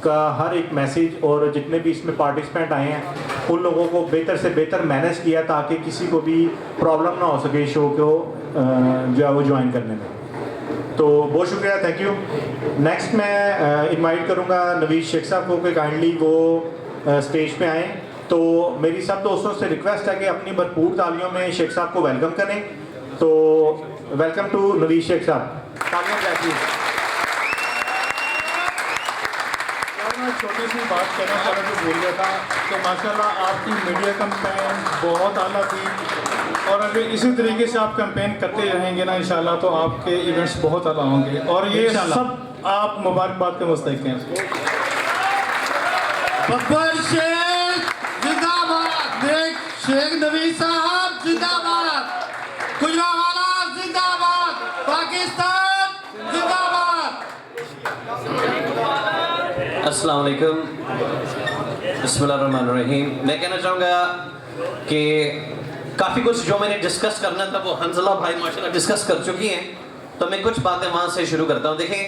का हर एक मैसेज और जितने भी इसमें पार्टिसिपेंट आए हैं उन लोगों को बेहतर से बेहतर मैनेज किया ताकि किसी को भी प्रॉब्लम ना हो सके शो को जो है वो ज्वाइन करने में। तो बहुत शुक्रिया, थैंक यू। नेक्स्ट मैं इनवाइट करूँगा नवीद शेख साहब को कि काइंडली वो स्टेज पे आएँ। तो मेरी सब दोस्तों से रिक्वेस्ट है कि अपनी भरपूर तालियों में शेख साहब को वेलकम करें। तो वेलकम टू नवीद शेख साहब। तालियां प्लीज। मैं छोटी सी बात कहना चाह रहा जो बोल रहा था कि माशाल्लाह आपकी मीडिया कैंपेन बहुत आला थी और अगर इसी तरीके से आप कैंपेन करते रहेंगे ना इंशाल्लाह तो आपके इवेंट्स बहुत आला होंगे और ये सब आप मुबारकबाद के मुस्तहिक हैं। बब्बर शेख जिंदाबाद, शेख नवीद साहब जिंदाबाद, गुजरावाला जिंदाबाद, पाकिस्तान जिंदाबाद। अस्सलाम वालेकुम, बिस्मिल्लाहिर्रहमानिर्रहीम। मैं कहना चाहूँगा कि काफ़ी कुछ जो मैंने डिस्कस करना था वो हंजला भाई माशाल्लाह डिस्कस कर चुकी हैं, तो मैं कुछ बातें वहाँ से शुरू करता हूँ। देखें,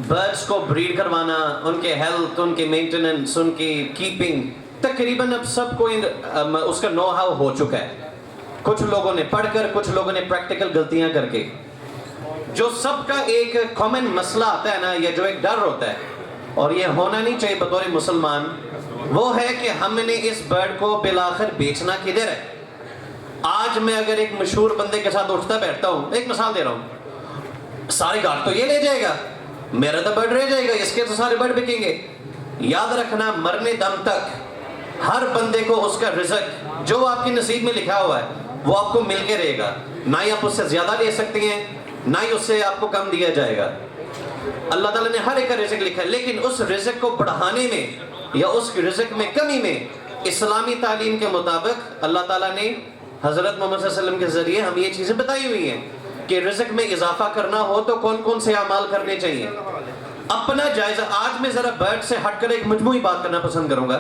बर्ड्स को ब्रीड करवाना, उनके हेल्थ, उनके मेंटेनेंस, उनकी कीपिंग, तकरीबन अब सबको उसका नो हाउ हो चुका है। कुछ लोगों ने पढ़कर, कुछ लोगों ने प्रैक्टिकल गलतियाँ करके। जो सबका एक कॉमन मसला आता है ना, या जो एक डर होता है, और ये होना नहीं चाहिए बतौर मुसलमान, वो है कि हमने इस बर्ड को बिलाखिर बेचना किधर है। आज मैं अगर एक मशहूर बंदे के साथ उठता बैठता हूँ, एक मिसाल दे रहा हूँ, सारे गार्ड तो ये ले जाएगा, मेरा तो बर्ड रह जाएगा, इसके तो सारे बर्ड बिकेंगे। याद रखना, मरने दम तक हर बंदे को उसका रिज़्क जो आपके नसीब में लिखा हुआ है वो आपको मिल के रहेगा। ना ही आप उससे ज़्यादा ले सकते हैं, ना ही उससे आपको कम दिया जाएगा। अल्लाह ताला ने हर एक का रिज़्क लिखा है, लेकिन उस रिज़्क को बढ़ाने में या उस रिज़्क में कमी में इस्लामी तालीम के मुताबिक अल्लाह ताला ने हज़रत मोहम्मद सल्लल्लाहु अलैहि वसल्लम के ज़रिए हम ये चीज़ें बताई हुई हैं कि रिज़्क में इजाफा करना हो तो कौन कौन से अमाल करने चाहिए। अपना जायज़ा, आज मैं ज़रा बर्ड से हटकर एक मजमूई बात करना पसंद करूँगा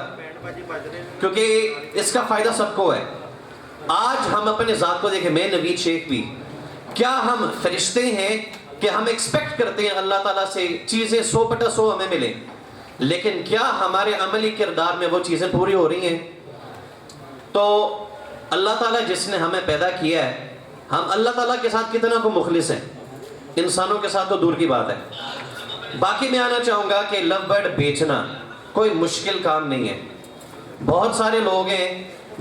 क्योंकि इसका फ़ायदा सबको है। आज हम अपने ज़ात को देखें, मैं नवीद शेख भी, क्या हम फरिश्ते हैं कि हम एक्सपेक्ट करते हैं अल्लाह ताला से चीज़ें 100/100 हमें मिले, लेकिन क्या हमारे अमली किरदार में वो चीज़ें पूरी हो रही हैं? तो अल्लाह ताला जिसने हमें पैदा किया है, हम अल्लाह ताला के साथ कितना को मुखलिस हैं, इंसानों के साथ तो दूर की बात है। बाकी मैं आना चाहूँगा कि लव बर्ड बेचना कोई मुश्किल काम नहीं है। बहुत सारे लोग हैं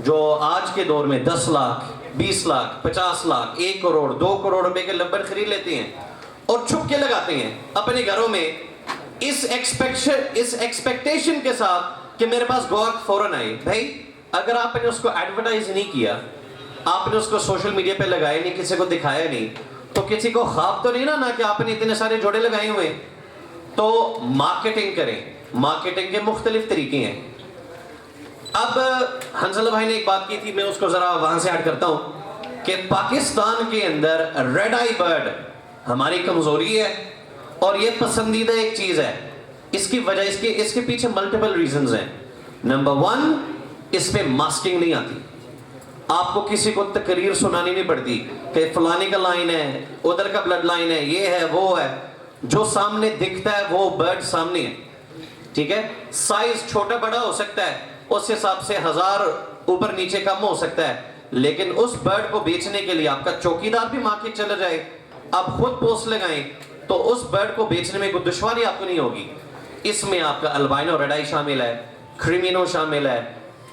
जो आज के दौर में 10 लाख, 20 लाख, 50 लाख, 1 करोड़, 2 करोड़ रुपए के लव बर्ड खरीद लेते हैं और छुप के लगाते हैं अपने घरों में, इस एक्सपेक्टेशन के साथ कि मेरे पास गौर फौरन आए। भाई, अगर आपने उसको एडवर्टाइज नहीं किया, आपने उसको सोशल मीडिया पे लगाया नहीं, किसी को दिखाया नहीं, तो किसी को ख्वाब तो नहीं ना कि आपने इतने सारे जोड़े लगाए हुए। तो मार्केटिंग करें, मार्केटिंग के मुख्तलिफ तरीके हैं। अब हंजला भाई ने एक बात की थी, मैं उसको जरा वहां से ऐड करता हूं कि पाकिस्तान के अंदर रेड आई बर्ड हमारी कमजोरी है और ये पसंदीदा एक चीज है। इसकी वजह, इसके पीछे मल्टीपल रीजंस हैं। नंबर 1, इस पे मास्किंग नहीं आती। आपको किसी को तकरीर सुनानी नहीं पड़ती कि फलाने का लाइन है, उधर का ब्लड लाइन है, ये है, वो है। जो सामने दिखता है वो बर्ड सामने है, ठीक है। साइज छोटा बड़ा हो सकता है, उस हिसाब से 1000 ऊपर नीचे कम हो सकता है, लेकिन उस बर्ड को बेचने के लिए आपका चौकीदार भी मार्केट चला जाए, आप खुद पोस्ट लगाएं, तो उस बर्ड को बेचने में कोई दुश्वारी आपको नहीं होगी। इसमें आपका अल्बाइनो रेड आई शामिल है, क्रिमिनो शामिल है,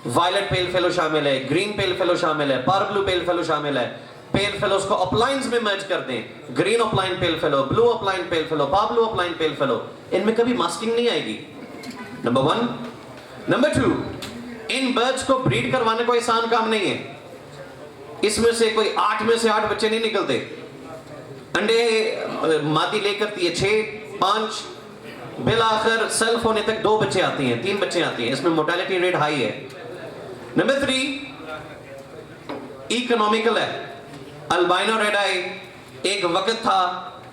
वायलेट पेल फेलो शामिल है, ग्रीन पेल फेलो शामिल है, पार ब्लू पेल फेलो शामिल है। पेल फेलोस को अपलाइंस में मर्ज कर दें, green opaline pale fallow, blue opaline pale fallow, पार ब्लू अपलाइन पेल फेलो, इनमें कभी मास्किंग नहीं आएगी। नंबर 1। नंबर 2, इन बर्ड्स को ब्रीड करवाने कोई आसान काम नहीं है। इसमें से कोई 8 में से 8 बच्चे नहीं निकलते। अंडे मादी ले करती है 6, 5, बिल आखिर सेल्फ होने तक 2 बच्चे आती हैं, 3 बच्चे आती हैं। इसमें मोर्टेलिटी रेट हाई है। नंबर 3 इकोनॉमिकल है। अल्बाइनो रेड आई एक वक्त था,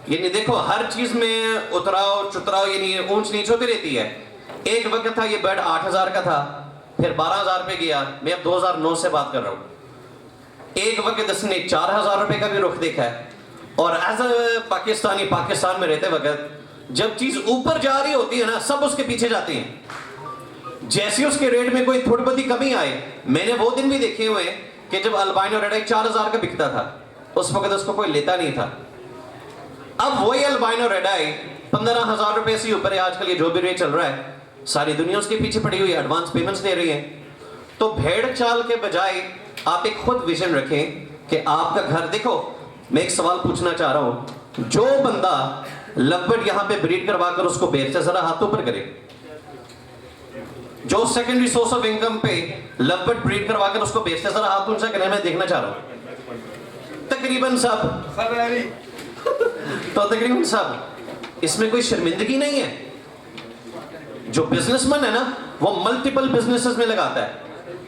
यानी देखो हर चीज में उतराव चुतराव यानी ऊंच नीच होती रहती है। एक वक्त था ये बर्ड 8000 का था, फिर 12000 पे गया। मैं अब 2009 से बात कर रहा हूं। एक वक्त इसने 4000 रुपए का भी रुख देखा है। और एज अ पाकिस्तानी पाकिस्तान में रहते वक्त जब चीज ऊपर जा रही होती है ना, सब उसके पीछे जाते हैं। जैसे उसके रेट में कोई थोड़ी बहुत कमी आए, मैंने वो दिन भी देखे हुए हैं कि जब अल्बाइनो रेड आई 4000 का बिकता था, उस वक्त उसको कोई लेता नहीं था। अब वही अल्बाइनो रेड आई 15000 रुपए से ऊपर है आजकल। ये जो भी रेट चल रहा है, सारी दुनिया उसके पीछे पड़ी हुई है, एडवांस पेमेंट्स दे रही है। तो भेड़ चाल के बजाय आप एक खुद विजन रखें कि आपका घर, देखो मैं एक सवाल पूछना चाह रहा हूं, जो बंदा लवबर्ड यहां पे ब्रीड करवा कर उसको बेचते, जरा हाथों पर करे। जो सेकेंडरी सोर्स ऑफ इनकम पे लवबर्ड ब्रीड करवा कर उसको बेचते, जरा हाथ ऊंचा करें, मैं देखना चाह रहा हूं। तकरीबन सब तो तकरीबन सब, इसमें कोई शर्मिंदगी नहीं है। जो बिजनेसमैन है ना, वो मल्टीपल बिजनेसेस में लगाता है।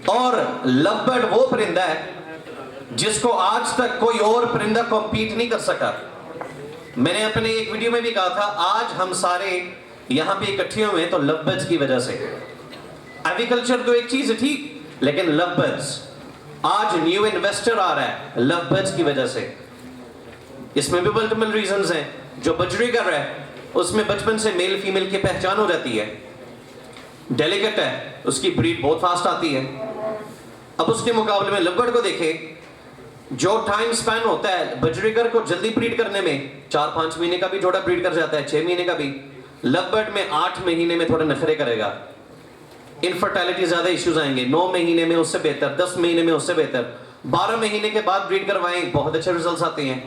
और लवबर्ड वो परिंदा है जिसको आज तक कोई और परिंदा कॉम्पीट नहीं कर सका। मैंने अपने एक वीडियो में भी कहा था, आज हम सारे यहां पे इकट्ठे हुए हैं तो लवबर्ड्स की वजह से। एग्रीकल्चर तो एक चीज है ठीक, लेकिन लवबर्ड्स, आज न्यू इन्वेस्टर आ रहा है लवबर्ड्स की वजह से। इसमें भी मल्टीपल रीजंस हैं। जो बजरी कर रहा है उसमें बचपन से मेल फीमेल की पहचान हो जाती है, डेलिकेट है, उसकी ब्रीड बहुत फास्ट आती है। अब उसके मुकाबले में लवबर्ड को देखें, जो टाइम स्पैन होता है बजरीगर को जल्दी ब्रीड करने में, 4-5 महीने का भी जोड़ा ब्रीड कर जाता है, 6 महीने का भी। लवबर्ड में 8 महीने में थोड़े नखरे करेगा, इनफर्टिलिटी ज्यादा इश्यूज आएंगे। 9 महीने में उससे बेहतर, 10 महीने में उससे बेहतर, 12 महीने के बाद ब्रीड करवाएं, बहुत अच्छे रिजल्ट्स आते हैं।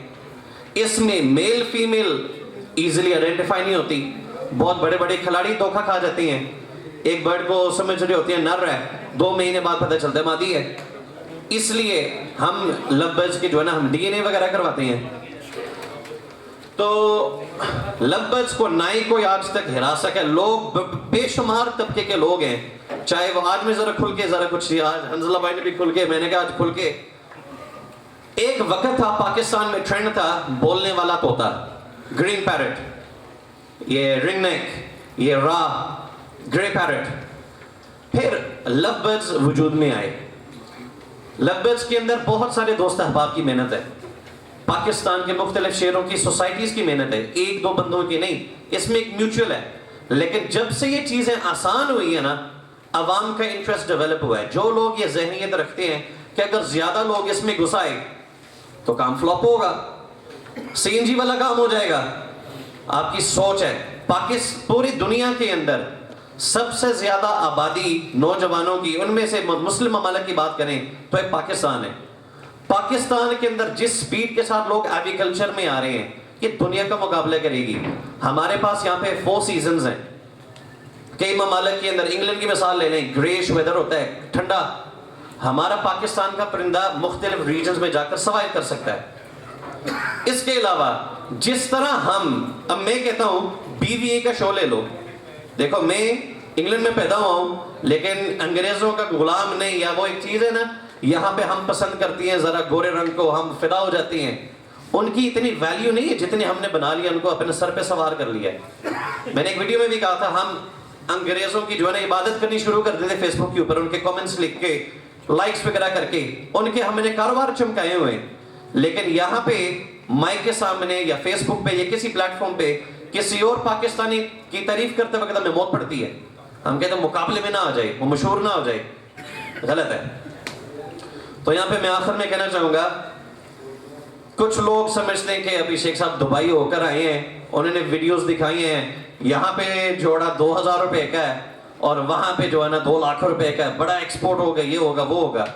इसमें मेल फीमेल इजीली आइडेंटिफाई नहीं होती। बहुत बड़े बड़े खिलाड़ी धोखा खा जाते हैं। एक बर्ड को समझ रही होती है नर है, 2 महीने बाद पता चलता है मादी है। इसलिए हम लवबर्ड्स के जो है ना, हम डीएनए वगैरह करवाते हैं। तो लवबर्ड्स को ना ही कोई आज तक हिरा सके। लोग बेशुमार तबके के लोग हैं, चाहे वो आज में जरा खुल के जरा कुछ, आज हंजला भाई ने भी खुल के, मैंने कहा आज खुल के। एक वक्त था पाकिस्तान में ट्रेंड था बोलने वाला तोता, ग्रीन पैरेट, ये रिंगनेक, ये रा, ग्रे पैरेट। फिर लवबर्ड्स वजूद में आए। लवबर्ड्स के अंदर बहुत सारे दोस्त अहबाब की मेहनत है, पाकिस्तान के मुख्तलिफ शहरों की सोसाइटीज की मेहनत है, 1-2 बंदों की नहीं, इसमें एक म्यूचुअल है। लेकिन जब से ये चीजें आसान हुई है ना, अवाम का इंटरेस्ट डेवलप हुआ है। जो लोग ये जहनियत रखते हैं कि अगर ज्यादा लोग इसमें घुसाए तो काम फ्लॉप होगा, सीएनजी वाला काम हो जाएगा, आपकी सोच है। पूरी दुनिया के अंदर सबसे ज्यादा आबादी नौजवानों की, उनमें से मुस्लिम ममालिक की बात करें तो एक पाकिस्तान है। पाकिस्तान के अंदर जिस स्पीड के साथ लोग एग्रीकल्चर में आ रहे हैं, ये दुनिया का मुकाबला करेगी। हमारे पास यहाँ पे 4 सीजन्स हैं। कई ममालिक के अंदर, इंग्लैंड की मिसाल ले लें, ग्रेश वेदर होता है, ठंडा। हमारा पाकिस्तान का परिंदा मुख्तलिफ रीजन्स में जाकर सर्वाइव कर सकता है। इसके अलावा जिस तरह अब मैं कहता हूं बीवीए का शो ले लो। देखो मैं इंग्लैंड में पैदा हुआ हूं, लेकिन अंग्रेजों का गुलाम नहीं। या वो एक चीज है ना, यहाँ पे हम पसंद करती हैं जरा गोरे रंग को, हम फिदा हो जाती हैं। उनकी इतनी वैल्यू नहीं है जितनी हमने बना लिया, उनको अपने सर पे सवार कर लिया है। मैंने एक वीडियो में भी कहा था, हम अंग्रेजों की जो है ना इबादत करनी शुरू कर देते फेसबुक के ऊपर, उनके कमेंट्स लिख के, लाइक्स वगैरह करके, उनके हमने कारोबार चमकाए हुए। लेकिन यहाँ पे माइक के सामने या फेसबुक पे या किसी प्लेटफॉर्म पे किसी और पाकिस्तानी की तारीफ करते वक्त हमें मौत पड़ती है। हम कहते हैं मुकाबले में ना आ जाए, वो मशहूर ना हो जाए, गलत है। तो यहाँ पे मैं आखिर में कहना चाहूंगा, कुछ लोग समझते हैं कि अभिषेक साहब दुबई होकर आए हैं, उन्होंने वीडियोस दिखाई हैं, यहाँ पे जोड़ा 2000 रुपए का है और वहां पे जो है ना 2 लाख रुपए का है, बड़ा एक्सपोर्ट होगा, ये होगा वो होगा।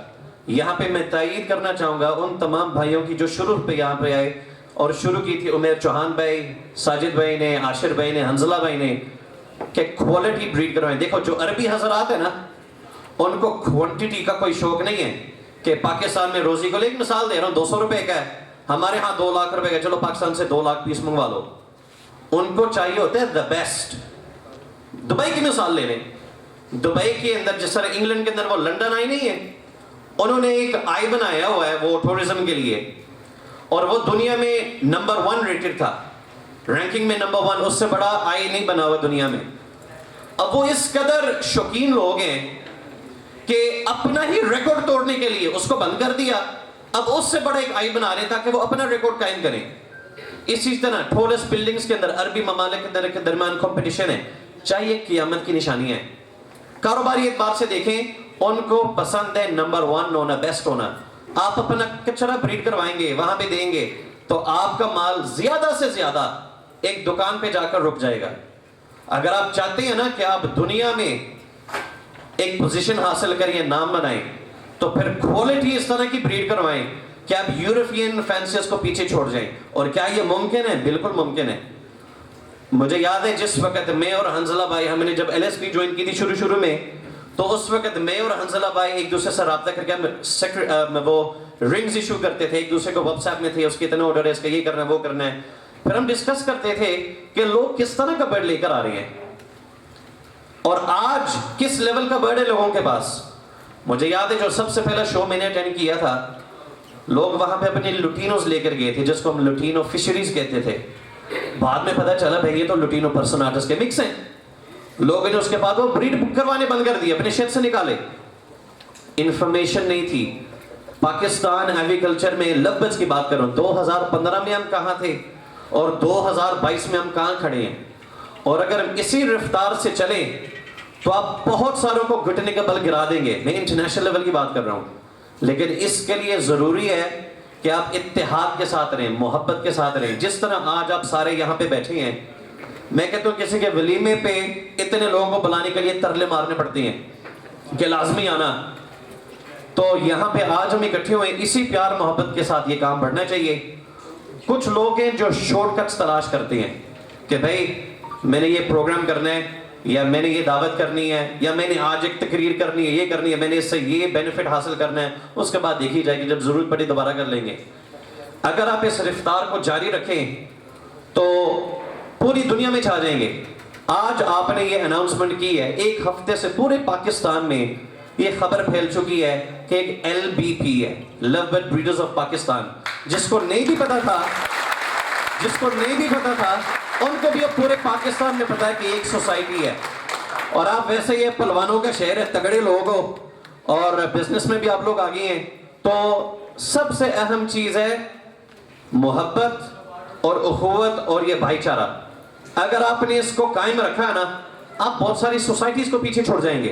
यहाँ पे मैं तायीद करना चाहूंगा उन तमाम भाइयों की जो शुरू पे यहाँ पे आए और शुरू की थी उमेर चौहान भाई, साजिद भाई ने, आशिर भाई ने, हंजला भाई ने, कि क्वालिटी ब्रीड करवाएं। देखो जो अरबी हजरात है ना, उनको क्वांटिटी का कोई शौक नहीं है कि पाकिस्तान में रोजी को, एक मिसाल दे रहा हूँ, 200 रुपए का है, हमारे यहाँ 2 लाख रुपए का, चलो पाकिस्तान से 2 लाख पीस मंगवा लो, उनको चाहिए होते हैं द बेस्ट। दुबई की मिसाल ले लें, दुबई के अंदर जिस तरह इंग्लैंड के अंदर वो लंदन आई नहीं है, उन्होंने एक आई बनाया हुआ है वो टूरिज्म के लिए, और वो दुनिया में नंबर 1 रेटेड था, रैंकिंग में नंबर 1, उससे बड़ा आई नहीं बना हुआ दुनिया में। अब वो इस कदर शौकीन लोग हैं कि अपना ही रिकॉर्ड तोड़ने के लिए उसको बंद कर दिया, अब उससे बड़ा एक आई बना रहे ताकि वो अपना रिकॉर्ड कायम करें। इसी तरह टॉलेस्ट बिल्डिंग्स के अंदर अरबी ममालिक के दरमियान कंपटीशन है, चाहिए क़यामत की निशानियां हैं। कारोबारी एतबार से देखें, उनको पसंद है नंबर 1 होना, बेस्ट होना। आप अपना कचरा ब्रीड करवाएंगे, वहां पे देंगे, तो आपका माल ज्यादा से ज्यादा एक दुकान पे जाकर रुक जाएगा। अगर आप चाहते हैं ना कि आप दुनिया में एक पोजीशन हासिल करिए, नाम बनाएं, तो फिर क्वालिटी इस तरह की ब्रीड करवाएं कि आप यूरोपियन फैंसीज को पीछे छोड़ जाएं। और क्या ये मुमकिन है? बिल्कुल मुमकिन है। मुझे याद है जिस वक्त मैं और हंजला भाई, हमने जब LSP ज्वाइन की थी शुरू में, तो उस वक्त मैं और हंजला भाई एक दूसरे से रब्ता करके हम वो रिंग्स इशू करते थे, एक दूसरे को व्हाट्सएप में थे, उसके इतने ऑर्डर है, इसका ये करना है, वो करना है। फिर हम डिस्कस करते थे कि लोग किस तरह का बर्ड लेकर आ रहे हैं और आज किस लेवल का बर्ड है लोगों के पास। मुझे याद है जो सबसे पहला शो मैंने अटेंड किया था, लोग वहां पे अपने लुटीनोज लेकर गए थे, जिसको हम लुटीनो फिशरीज कहते थे। बाद में पता चला भाई ये तो लुटीनो पर्सनाटस के मिक्स हैं। लोगों ने उसके बाद वो ब्रीड करवाने बंद कर दिए, अपने शेड से निकाले। इंफॉर्मेशन नहीं थी। पाकिस्तान एग्रीकल्चर में लवबर्ड्स की बात करूं, 2015 में हम कहां थे और 2022 में हम कहां खड़े हैं। और अगर हम इसी रफ्तार से चले तो आप बहुत सारों को घुटने का बल गिरा देंगे। मैं इंटरनेशनल लेवल की बात कर रहा हूं, लेकिन इसके लिए जरूरी है कि आप इत्तेहाद के साथ रहें, मोहब्बत के साथ रहें। जिस तरह आज आप सारे यहाँ पे बैठे हैं, मैं कहता हूँ किसी के वलीमे पे इतने लोगों को बुलाने के लिए तरले मारने पड़ते हैं कि लाजमी आना, तो यहाँ पे आज हम इकट्ठे हुए इसी प्यार मोहब्बत के साथ ये काम बढ़ना चाहिए। कुछ लोग हैं जो शॉर्टकट्स तलाश करते हैं कि भाई मैंने ये प्रोग्राम करना है, या मैंने ये दावत करनी है, या मैंने आज एक तकरीर करनी है, ये करनी है, मैंने इससे ये बेनिफिट हासिल करना है, उसके बाद देखी जाएगी, जब जरूरत पड़ी दोबारा कर लेंगे। अगर आप इस रफ्तार को जारी रखें तो पूरी दुनिया में छा जाएंगे। आज आपने ये अनाउंसमेंट की है, एक हफ्ते से पूरे पाकिस्तान में ये खबर फैल चुकी है कि एक LBP है, love bird breeders of Pakistan. जिसको नहीं भी पता था उनको भी अब पूरे पाकिस्तान में पता है कि एक सोसाइटी है। और आप वैसे ये पहलवानों का शहर है, तगड़े लोग हो और बिजनेस में भी आप लोग आगे हैं, तो सबसे अहम चीज है मोहब्बत और उखुवत और ये भाईचारा। अगर आपने इसको कायम रखा है ना, आप बहुत सारी सोसाइटीज को पीछे छोड़ जाएंगे।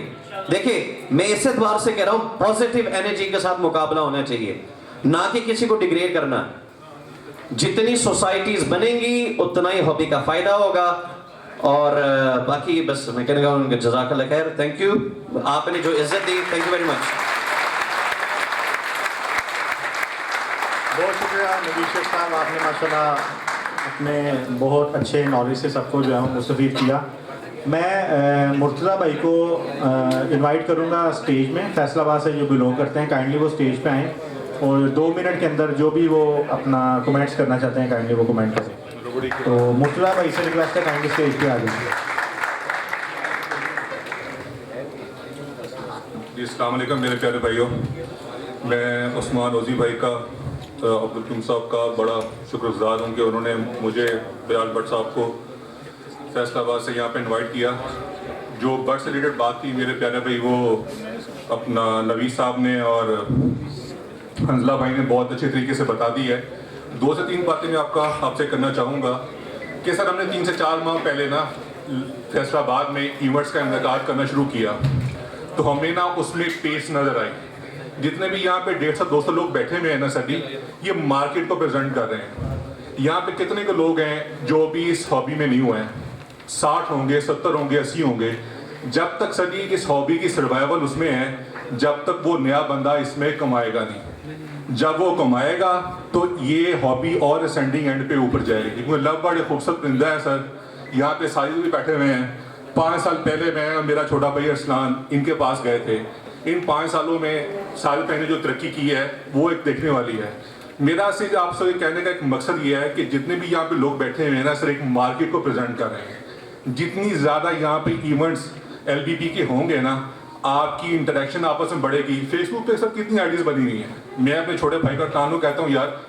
देखिए, मैं इस एतबार से कह रहा हूं, पॉजिटिव एनर्जी के साथ मुकाबला होना चाहिए, ना कि किसी को डिग्रेड करना। जितनी सोसाइटीज बनेंगी उतना ही हॉबी का फायदा होगा। और बाकी बस मैं कहने का जज़ाकल्लाह खैर, थैंक यू, आपने जो इज्जत दी, थैंक यू वेरी मच। बहुत शुक्रिया नबी शेख साहब, आपने माशाल्लाह अपने बहुत अच्छे नॉलेज से सबको जो है मुस्तफ़ीद किया। मैं मुर्तज़ा भाई को इनवाइट करूंगा स्टेज में, फैसलाबाद से जो बिलोंग करते हैं, काइंडली वो स्टेज पे आएँ और 2 मिनट के अंदर जो भी वो अपना कमेंट्स करना चाहते हैं काइंडली वो कमेंट करें। तो मुर्तज़ा भाई से रिक्वेस्ट है काइंडली स्टेज पे आ जाइए। जी अस्सलाम वालेकुम मेरे प्यारे भाइयों, मैं उस्मान ओजी भाई का, अब्दुल करीम साहब का बड़ा शुक्रगुजार हूँ कि उन्होंने मुझे बिलाल भट्ट साहब को फैसलाबाद से यहाँ पे इनवाइट किया। जो बर्ड से रिलेटेड बात थी मेरे प्यारे भाई, वो अपना नवीद साहब ने और हंजला भाई ने बहुत अच्छे तरीके से बता दी है। 2 से 3 बातें मैं आपसे करना चाहूँगा कि सर हमने 3 से 4 माह पहले ना फैसलाबाद में इवेंट्स का इनेकाद करना शुरू किया, तो हमें ना उसमें पेस नज़र आई। जितने भी यहाँ पे 150-200 लोग बैठे हुए हैं ना सभी, ये मार्केट को प्रेजेंट कर रहे हैं। यहाँ पे कितने के लोग हैं जो भी इस हॉबी में नहीं हुए हैं, 60 होंगे, 70 होंगे, 80 होंगे। जब तक सभी इस हॉबी की सर्वाइवल उसमें है, जब तक वो नया बंदा इसमें कमाएगा नहीं। जब वो कमाएगा तो ये हॉबी और असेंडिंग एंड पे ऊपर जाएगी। क्योंकि लव बर्ड एक खूबसूरत परिंदा है सर। यहाँ पे सारी भी बैठे हुए हैं। 5 साल पहले मैं और मेरा छोटा भाई अरसलान इनके पास गए थे। इन 5 सालों में साल पहले जो तरक्की की है वो एक देखने वाली है। मेरा सिर्फ आपसे कहने का एक मकसद ये है कि जितने भी यहाँ पे लोग बैठे हुए हैं ना, सर एक मार्केट को प्रेजेंट कर रहे हैं। जितनी ज़्यादा यहाँ पे इवेंट्स LBP के होंगे ना, आपकी इंटरेक्शन आपस में बढ़ेगी। फेसबुक पे सर कितनी आइडियाज़ बनी हुई हैं। मैं अपने छोटे भाई का कानू कहता हूँ यार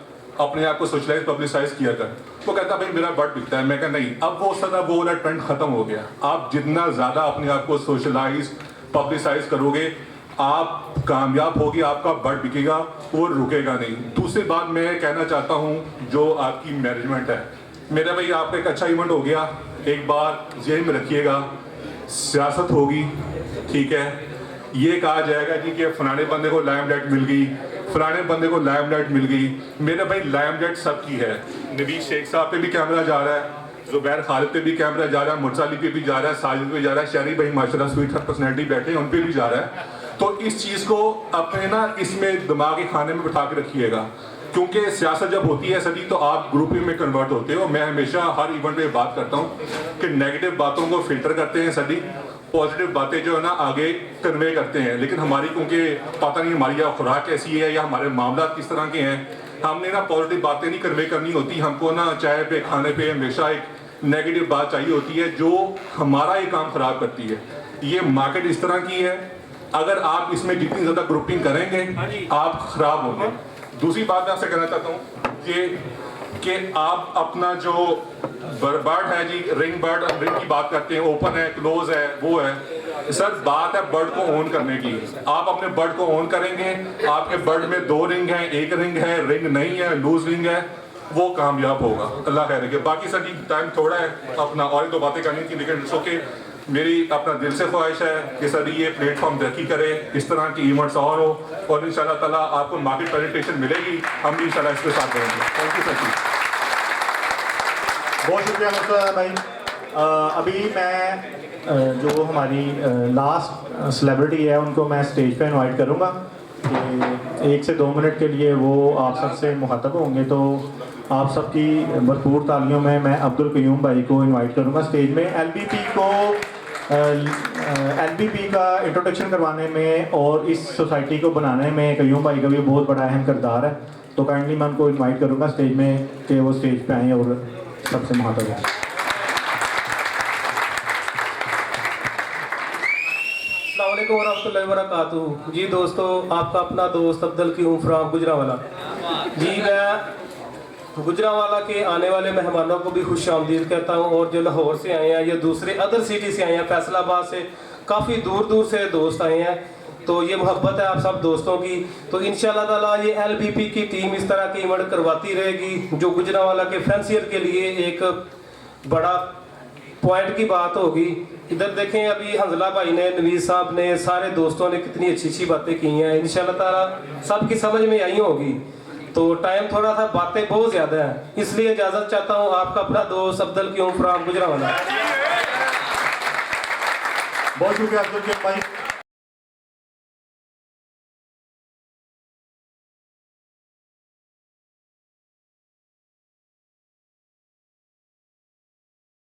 अपने आप को सोशलाइज पब्लिसाइज किया कर, वो कहता भाई मेरा बर्ड बिकता है। मैं कहता नहीं, अब वो सदा वो वाला ट्रेंड खत्म हो गया। आप जितना ज़्यादा अपने आप को सोशलाइज पब्लिसाइज करोगे, आप कामयाब होगी, आपका बर्ड बिकेगा, वो रुकेगा नहीं। दूसरी बात मैं कहना चाहता हूँ, जो आपकी मैनेजमेंट है, मेरा भाई आपका एक अच्छा इवेंट हो गया, एक बार जेल में रखिएगा, सियासत होगी, ठीक है, ये कहा जाएगा जी कि फलाने बंदे को लाइमलाइट मिल गई, फलाने बंदे को लाइमलाइट मिल गई। मेरे भाई लाइमलाइट सबकी है। नबीज शेख साहब पे भी कैमरा जा रहा है, जुबैर खालिद पे भी कैमरा जा रहा है, मुर्सली पे भी जा रहा है, साजिद पे जा रहा है, शहरी भाई माशाल्लाह स्वीट हर पर्सनैलिटी बैठे हैं, उन पे भी जा रहा है। तो इस चीज़ को अपने ना इसमें दिमागी खाने में बिठा के रखिएगा, क्योंकि सियासत जब होती है सभी तो आप ग्रुपिंग में कन्वर्ट होते हो। मैं हमेशा हर इवेंट में बात करता हूँ कि नेगेटिव बातों को फिल्टर करते हैं सभी, पॉजिटिव बातें जो है ना आगे कन्वे करते हैं। लेकिन हमारी क्योंकि पता नहीं हमारी या खुराक कैसी है या हमारे मामला किस तरह के हैं, हमने ना पॉजिटिव बातें नहीं कन्वे करनी होती। हमको ना चाय पे खाने पे हमेशा एक नेगेटिव बात चाहिए होती है जो हमारा ये काम खराब करती है। ये मार्केट इस तरह की है, अगर आप इसमें जितनी ज़्यादा ग्रुपिंग करेंगे आप खराब होंगे। दूसरी बात मैं आपसे कहना चाहता हूँ कि आप अपना जो बर्ड है जी, रिंग की बात करते हैं, ओपन है, क्लोज है, वो है सर, बात है बर्ड को ऑन करने की। आप अपने बर्ड को ऑन करेंगे, आपके बर्ड में 2 रिंग हैं, 1 रिंग है, रिंग नहीं है, लूज रिंग है, वो कामयाब होगा। अल्लाह खैर रखे। बाकी सर जी टाइम थोड़ा है अपना, और 2 बातें करनी थी, लेकिन इट्स ओके। मेरी अपना दिल से ख्वाहिश है कि सर ये प्लेटफॉर्म तरक्की करे, इस तरह की इवेंट्स और हो, और इंशाल्लाह ताला आपको मार्केट प्रेजेंटेशन मिलेगी, हम भी इंशाल्लाह इसके साथ रहेंगे। थैंक यू सर जी। बहुत शुक्रिया मुस्तफा भाई। अभी मैं जो हमारी लास्ट सेलिब्रिटी है उनको मैं स्टेज पे इनवाइट करूँगा कि 1 से 2 मिनट के लिए वो आप सबसे मुखातब होंगे। तो आप सबकी भरपूर तालियों में मैं अब्दुल कयूम भाई को इनवाइट करूँगा स्टेज में। LBP का इंट्रोडक्शन करवाने में और इस सोसाइटी को बनाने में कयूम भाई का भी बहुत बड़ा अहम किरदार है। तो काइंडली मैं उनको इनवाइट करूँगा स्टेज में कि वो स्टेज पे आएँ और सबसे मुखातब हों। अस्सलाम वालेकुम वरहमतुल्लाहि वबरकातुहू। जी दोस्तों, आपका अपना दोस्त अब्दुल कयूम फ्राम गुजरावाला। जी मैं गुजरावाला के आने वाले मेहमानों को भी खुश आमदीद कहता हूँ, और जो लाहौर से आए हैं या दूसरे अदर सिटी से आए हैं, फैसलाबाद से काफ़ी दूर दूर से दोस्त आए हैं, तो ये मोहब्बत है आप सब दोस्तों की। तो इंशाल्लाह ताला ये LBP की टीम इस तरह की इवेंट करवाती रहेगी, जो गुजरावाला के फैंसियर के लिए एक बड़ा पॉइंट की बात होगी। इधर देखें, अभी हंजला भाई ने, नवीद साहब ने, सारे दोस्तों ने कितनी अच्छी अच्छी बातें की हैं। इंशाल्लाह ताला सबकी समझ में आई होगी। तो टाइम थोड़ा सा, बातें बहुत ज़्यादा हैं, इसलिए इजाज़त चाहता हूँ। आपका अपना दोस्त अब्दुल कयूम फ्राम गुजरावाला। बहुत शुक्रिया अब्दुल कयूम भाई।